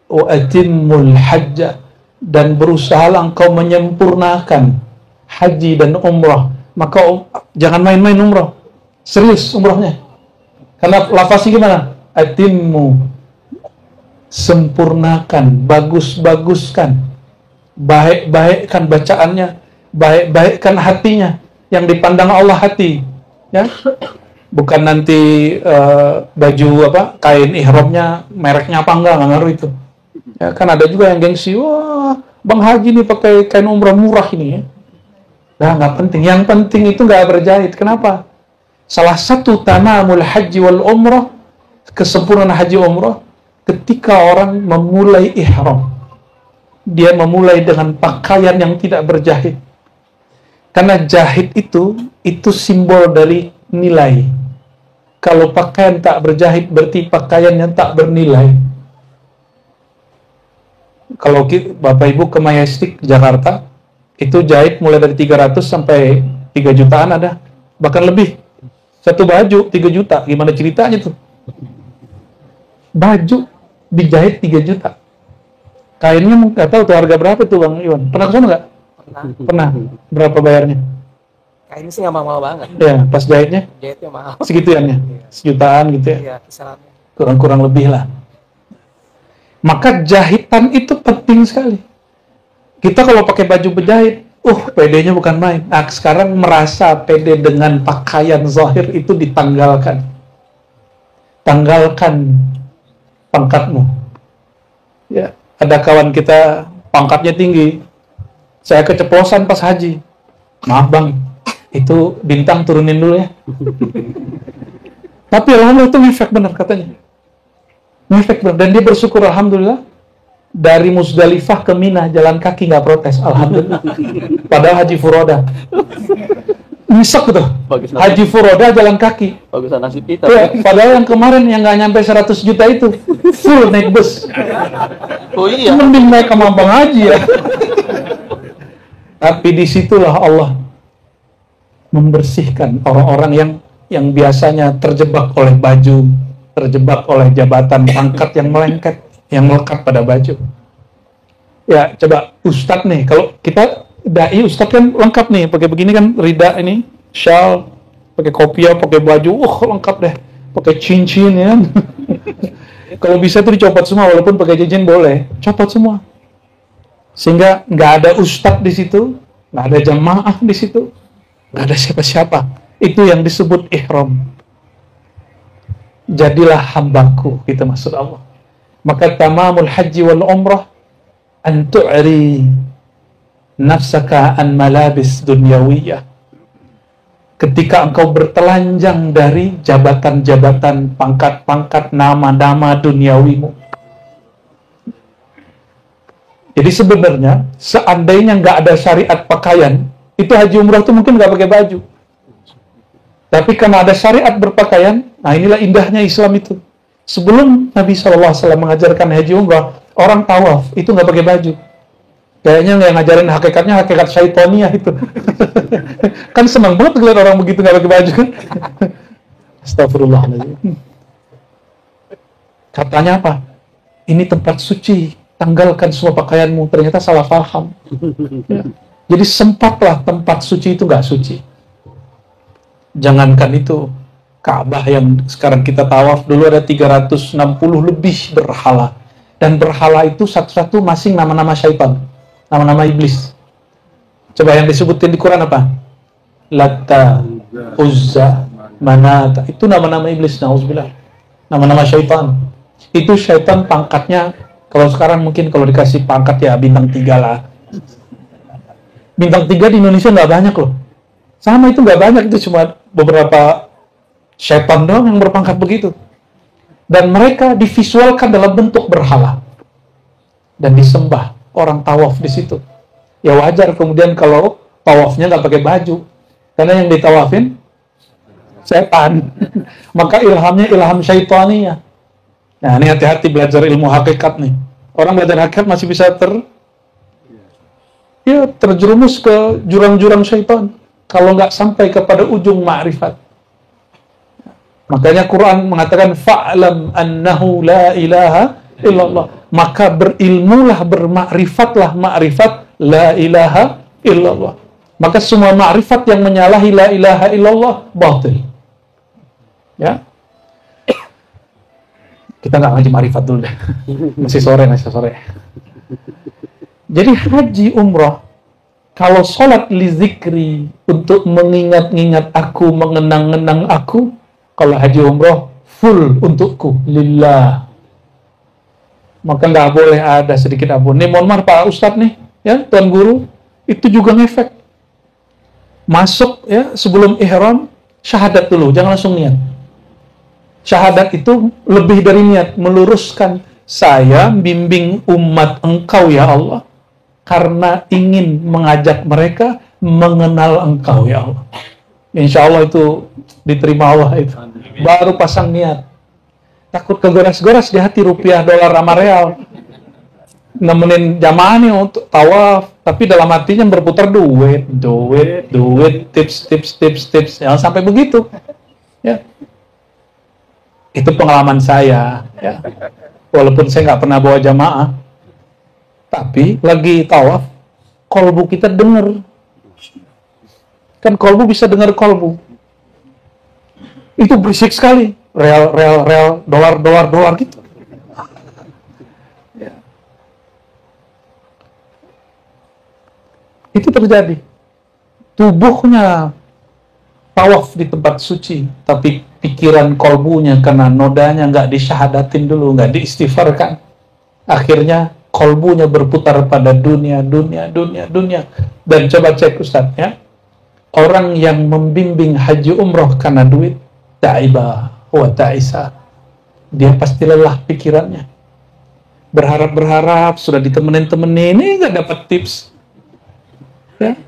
Wa atimmul hajja, dan berusahalah engkau menyempurnakan haji dan umrah. Maka jangan main-main umrah. Serius umrahnya. Karena lafaznya gimana? Atimmu, sempurnakan, bagus-baguskan, baik-baikkan bacaannya, baik-baikkan hatinya, yang dipandang Allah hati, ya. Bukan nanti baju apa, kain ihramnya mereknya apa enggak ngaruh itu. Ya, kan ada juga yang gengsi, wah Bang Haji nih pakai kain umrah murah ini ya. Nah, nggak penting. Yang penting itu nggak berjahit. Kenapa? Salah satu tamamul haji wal umrah, kesempurnaan haji umrah, ketika orang memulai ihram. dia memulai dengan pakaian yang tidak berjahit. Karena jahit itu simbol dari nilai. Kalau pakaian tak berjahit berarti pakaiannya tak bernilai. Kalau Bapak Ibu ke Majestic Jakarta, itu jahit mulai dari 300 sampai 3 jutaan ada. Bahkan lebih. Satu baju 3 juta. Gimana ceritanya tuh? Baju dijahit 3 juta. Kainnya nggak tahu tuh harga berapa tuh Bang Iwan. Pernah ke sana nggak? Pernah. Berapa bayarnya? Kainnya sih nggak mahal banget. Ya, pas jahitnya? Jahitnya mahal. Segituannya? Sejutaan gitu ya? Iya, kisarannya. Kurang-kurang lebih lah. Maka jahitan itu penting sekali. Kita kalau pakai baju berjahit, PD-nya bukan main. Nah, sekarang merasa PD dengan pakaian zahir itu ditanggalkan. Tanggalkan pangkatmu. Ya, ada kawan kita pangkatnya tinggi. Saya keceplosan pas haji. Maaf Bang, itu bintang turunin dulu ya. Tapi alhamdulillah itu ngefek benar katanya. Ngefek benar. Dan dia bersyukur alhamdulillah. Dari Musdalifah ke Mina jalan kaki nggak protes, alhamdulillah. Padahal Haji Furoda nyesek tuh. Haji Furoda jalan kaki. Bagusan nasib kita. Ya, padahal yang kemarin yang nggak nyampe 100 juta itu full naik bus. Oh iya. Mending naik sama Bang Haji ya. Tapi disitulah Allah membersihkan orang-orang yang biasanya terjebak oleh baju, terjebak oleh jabatan, pangkat yang melengket, yang melekat pada baju. Ya, coba Ustadz nih, kalau kita dai Ustadz kan lengkap nih, pakai begini kan, rida ini, shawl, pakai kopiah, pakai baju, lengkap deh, pakai cincin ya. Kalau bisa tuh dicopot semua, walaupun pakai cincin boleh, copot semua. Sehingga nggak ada Ustadz di situ, nggak ada jamaah di situ, nggak ada siapa-siapa. Itu yang disebut ihram. Jadilah hambaku, gitu maksud Allah. Maka tamamul haji wal umrah an tu'ri nafsaka an malabis dunyawiyah. Ketika engkau bertelanjang dari jabatan-jabatan, pangkat-pangkat, nama-nama duniawimu. Jadi sebenarnya seandainya nggak ada syariat pakaian, itu haji umrah itu mungkin nggak pakai baju. Tapi karena ada syariat berpakaian, nah inilah indahnya Islam itu. Sebelum Nabi SAW mengajarkan haji umrah, orang tawaf itu nggak pakai baju. Kayaknya yang ngajarin hakikatnya hakikat syaitoniah itu. Kan senang banget ngeliat orang begitu nggak pakai baju. Astagfirullahaladzim. Katanya apa? Ini tempat suci, tanggalkan semua pakaianmu. Ternyata salah paham. Ya. Jadi sempatlah tempat suci itu nggak suci. Jangankan itu, Ka'bah yang sekarang kita tawaf, dulu ada 360 lebih berhala. Dan berhala itu satu-satu masing nama-nama syaitan, nama-nama iblis. Coba yang disebutin di Quran apa? Latta, Uzza, Manata. Itu nama-nama iblis, na'udzubillah. Nama-nama syaitan. Itu syaitan pangkatnya, kalau sekarang mungkin kalau dikasih pangkat ya bintang 3 lah. Bintang 3 di Indonesia nggak banyak loh. Sama itu nggak banyak, itu cuma beberapa syaitan doang yang berpangkat begitu. Dan mereka divisualkan dalam bentuk berhala. Dan disembah. Orang tawaf di situ. Ya wajar kemudian kalau tawafnya nggak pakai baju. Karena yang ditawafin setan. Maka ilhamnya ilham syaitania. Nah ini hati-hati belajar ilmu hakikat nih. Orang belajar hakikat masih bisa terjerumus ke jurang-jurang syaitan. Kalau nggak sampai kepada ujung ma'rifat. Makanya Quran mengatakan fa'lam annahu la ilaha illallah. Maka berilmulah, bermakrifatlah ma'rifat la ilaha illallah. Maka semua ma'rifat yang menyalahi la ilaha illallah batil. Ya. Kita nggak ngaji ma'rifat dulu deh. Masih sore. Jadi haji umrah, kalau sholat li zikri, untuk mengingat-ingat aku, mengenang-enang aku. Kalau haji umrah full untukku, lillah. Maka nggak boleh ada sedikit ampun. Nih mohon maaf Pak Ustadz nih, ya Tuan Guru, itu juga ngefek. Masuk ya sebelum ihram, syahadat dulu, jangan langsung niat. Syahadat itu lebih dari niat, meluruskan. Saya bimbing umat engkau ya Allah, karena ingin mengajak mereka mengenal Engkau, ya Allah. Insya Allah itu diterima Allah itu. Baru pasang niat. Takut kegoras-goras di hati rupiah, dolar, sama real. Nemenin jamaah nih untuk tawaf, tapi dalam hatinya berputar duit, tips. Jangan sampai begitu. Ya. Itu pengalaman saya. Ya. Walaupun saya nggak pernah bawa jamaah, tapi lagi tawaf, kolbu kita dengar. Kan kolbu bisa dengar kolbu. Itu berisik sekali. Real, dolar gitu. Ya. Itu terjadi. Tubuhnya tawaf di tempat suci, tapi pikiran kolbunya karena nodanya nggak disyahadatin dulu, nggak diistighfarkan. Akhirnya kolbunya berputar pada dunia. Dan coba cek Ustaz, ya. Orang yang membimbing haji umroh karena duit, ta'ibah wa ta'isa. Dia pasti lelah pikirannya. Berharap sudah ditemenin, ini nggak dapat tips. Ya.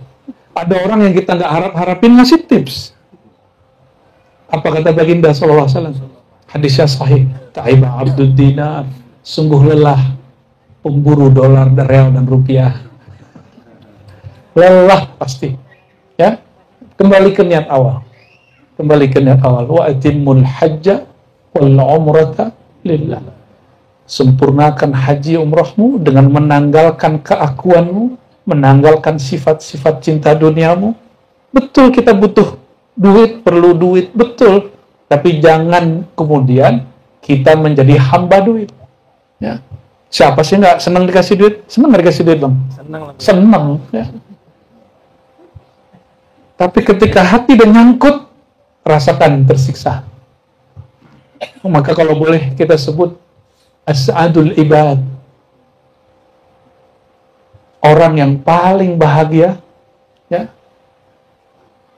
Ada orang yang kita nggak harapin ngasih tips. Apa kata baginda sallallahu alaihi wasallam? Hadisnya sahih. Ta'ibah abdud dinar. Sungguh lelah pemburu dolar, real, dan rupiah. Lelah pasti. Ya. Kembali ke niat awal. Wa atimmul hajja wal umrata lillah. Sempurnakan haji umrahmu dengan menanggalkan keakuanmu, menanggalkan sifat-sifat cinta duniamu. Betul kita butuh duit, perlu duit, betul. Tapi jangan kemudian kita menjadi hamba duit. Ya. Siapa sih nggak senang dikasih duit? Senang nggak dikasih duit, Bang? Senang. Ya. Tapi ketika hati udah nyangkut, rasakan tersiksa. Maka kalau boleh kita sebut as-sa'adul ibad. Orang yang paling bahagia, ya.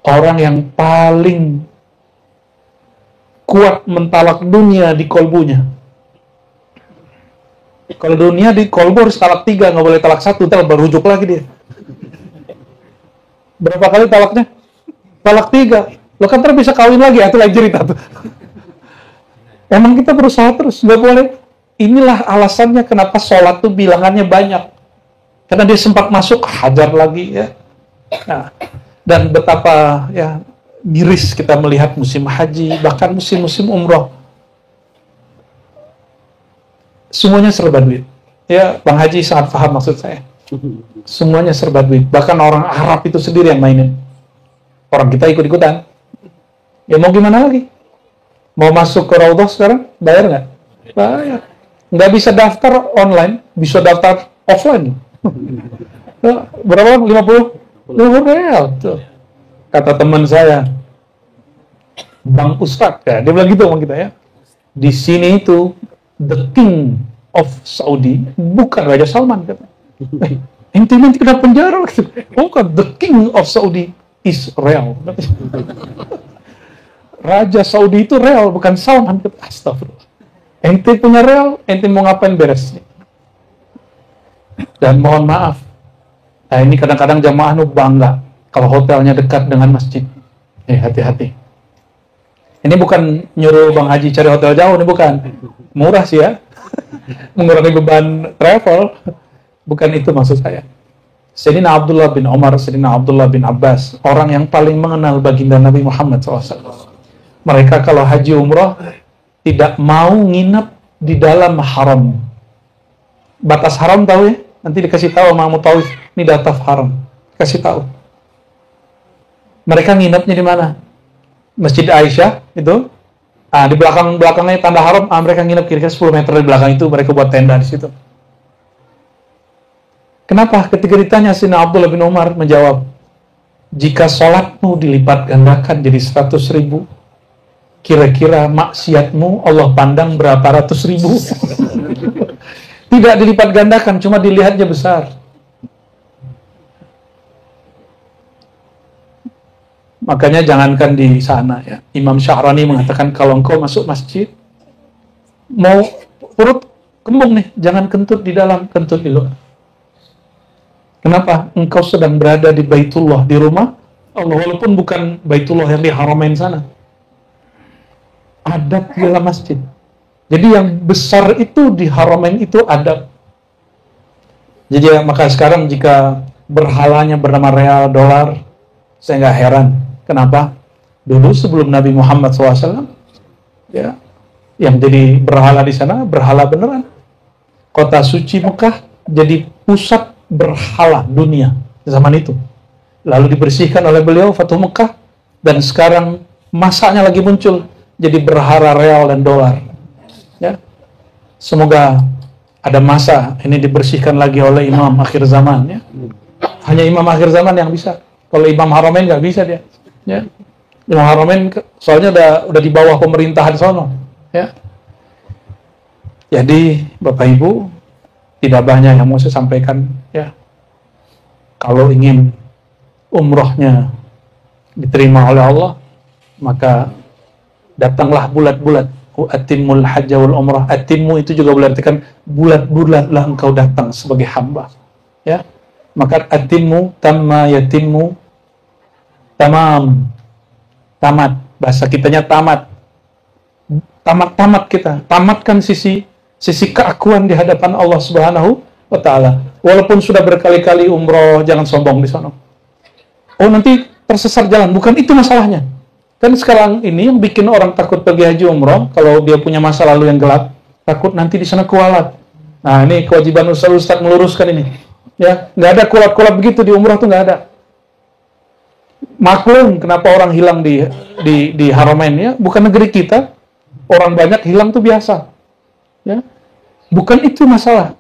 Orang yang paling kuat mentalak dunia di kolbunya. Kalau dunia di kolbu harus talak 3, nggak boleh talak 1, ntar berujuk lagi dia. Berapa kali talaknya? Talak 3. Lo kan terus bisa kawin lagi, itu lagi cerita tuh. Emang kita berusaha terus, nggak boleh. Inilah alasannya kenapa sholat tuh bilangannya banyak. Karena dia sempat masuk, hajar lagi, ya. Nah, dan betapa ya miris kita melihat musim haji, bahkan musim-musim umroh. Semuanya serba duit. Ya, Bang Haji sangat paham maksud saya. Semuanya serba duit. Bahkan orang Arab itu sendiri yang mainin. Orang kita ikut-ikutan. Ya mau gimana lagi? Mau masuk ke Raudhah sekarang? Bayar nggak? Bayar. Nggak bisa daftar online, bisa daftar offline. Berapa? 50 real. Tuh. Kata teman saya, Bang Ustadz, ya, dia bilang gitu sama kita, ya. Di sini itu the king of Saudi bukan Raja Salman, kata. Ente nanti kena penjara. Bukan, the king of Saudi is real. Raja Saudi itu real, bukan Salman. Astagfirullah. Ente punya real, ente mau ngapain beres? Dan mohon maaf, nah ini kadang-kadang jamaah nu bangga kalau hotelnya dekat dengan masjid. Hati-hati. Ini bukan nyuruh Bang Haji cari hotel jauh, ini bukan. Murah sih ya. Mengurangi beban travel. Bukan itu maksud saya. Sayyidina Abdullah bin Umar, Sayyidina Abdullah bin Abbas, orang yang paling mengenal baginda Nabi Muhammad SAW. Mereka kalau haji umrah tidak mau nginep di dalam haram. Batas haram tahu ya? Nanti dikasih tahu sama Mutawif, ini dataf haram. Kasih tahu. Mereka nginepnya di mana? Masjid Aisyah itu. Di belakangnya tanda haram. Mereka nginep kira-kira 10 meter di belakang itu, mereka buat tenda di situ. Kenapa? Ketika ditanya, Sayyidina Abdullah bin Umar menjawab, jika sholatmu dilipat gandakan jadi 100.000, kira-kira maksiatmu Allah pandang berapa ratus ribu? Tidak dilipat gandakan, cuma dilihatnya besar. Makanya jangankan di sana ya. Imam Syahrani mengatakan kalau engkau masuk masjid, mau perut kembung nih, jangan kentut di dalam, kentut di luar. Kenapa? Engkau sedang berada di Baitullah, di rumah Allah, walaupun bukan Baitullah yang di Haramain sana. Adab di dalam masjid. Jadi yang besar itu di Haramain itu adab. Jadi maka sekarang jika berhalanya bernama real, dolar, saya nggak heran. Kenapa? Dulu sebelum Nabi Muhammad SAW, ya, yang jadi berhala di sana, berhala beneran. Kota suci Mekah jadi pusat berhala dunia zaman itu. Lalu dibersihkan oleh beliau, Fatuh Mekah, dan sekarang masanya lagi muncul, jadi berhala real dan dolar. Ya. Semoga ada masa ini dibersihkan lagi oleh imam akhir zaman. Ya. Hanya imam akhir zaman yang bisa. Kalau imam Haramain nggak bisa dia. Ya. Imam Haramain soalnya udah di bawah pemerintahan sono. Ya. Jadi Bapak Ibu, tidak banyak yang mau saya sampaikan. Ya. Kalau ingin umrohnya diterima oleh Allah, maka datanglah bulat-bulat. Atimul hajja wal umrah. Atimmu itu juga berarti bulat-bulatlah engkau datang sebagai hamba. Ya. Maka atimmu tamma yatimmu tamam. Tamat. Bahasa kitanya tamat. Tamat kita. Tamatkan sisi keakuan di hadapan Allah Subhanahu wa taala. Walaupun sudah berkali-kali umroh, jangan sombong di sana. Oh, nanti tersesat jalan. Bukan itu masalahnya. Kan sekarang ini yang bikin orang takut pergi haji umroh, kalau dia punya masa lalu yang gelap, takut nanti di sana kualat. Nah, ini kewajiban Ustaz meluruskan ini. Ya, nggak ada kualat-kualat begitu di umroh tuh, nggak ada. Maklum kenapa orang hilang di Haramain, ya, bukan negeri kita. Orang banyak hilang tuh biasa. Ya. Bukan itu masalah.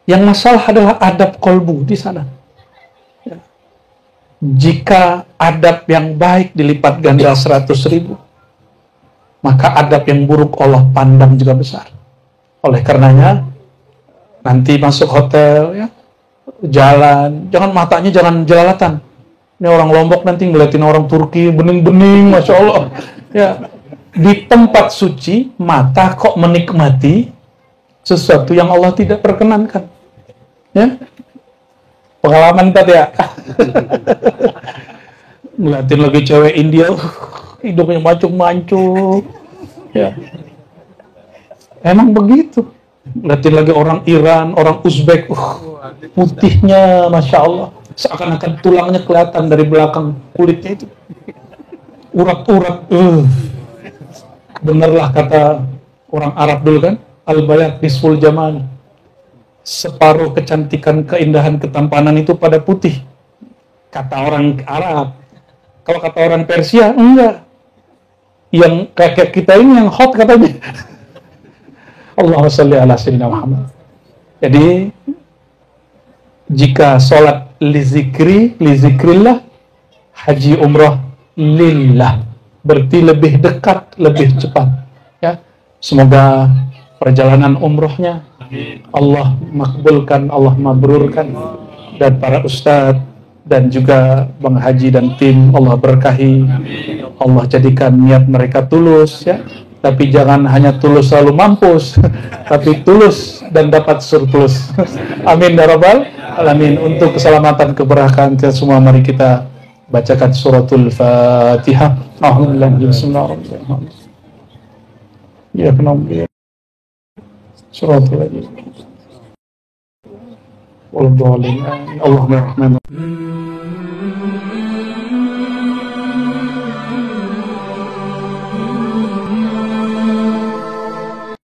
Yang masalah adalah adab kolbu di sana. Ya. Jika adab yang baik dilipat ganda 100.000, maka adab yang buruk Allah pandang juga besar. Oleh karenanya, nanti masuk hotel, ya, jalan, matanya jangan jelalatan. Ini orang Lombok nanti ngeliatin orang Turki bening-bening, Masya Allah. Ya. Di tempat suci, mata kok menikmati sesuatu yang Allah tidak perkenankan. Ya. Pengalaman tadi ya. Ngeliatin lagi cewek India, hidungnya mancung-mancung. Ya. Emang begitu. Ngeliatin lagi orang Iran, orang Uzbek, putihnya Masya Allah. Seakan-akan tulangnya kelihatan dari belakang kulitnya itu. Urat-urat. Benerlah kata orang Arab dulu kan, al-bayat nisful jamal. Separuh kecantikan, keindahan, ketampanan itu pada putih. Kata orang Arab. Kalau kata orang Persia, enggak. Yang kayak kita ini yang hot katanya. Allahumma sholli ala sayyidina Muhammad. Jadi, jika sholat lizikrillah, haji umrah lillah. Berarti lebih dekat, lebih cepat. Ya. Semoga perjalanan umrohnya Allah makbulkan, Allah mabrurkan, dan para ustadz dan juga Bang Haji dan tim Allah berkahi, Allah jadikan niat mereka tulus, ya, tapi jangan hanya tulus selalu mampus, tapi tulus dan dapat surplus. Amin ya rabbal alamin. Untuk keselamatan keberkahan kita semua, mari kita bacakan suratul Fatihah. Alhamdulillah, bismillahirrahmanirrahim. Ya kenapa suratul Allahumma rahman.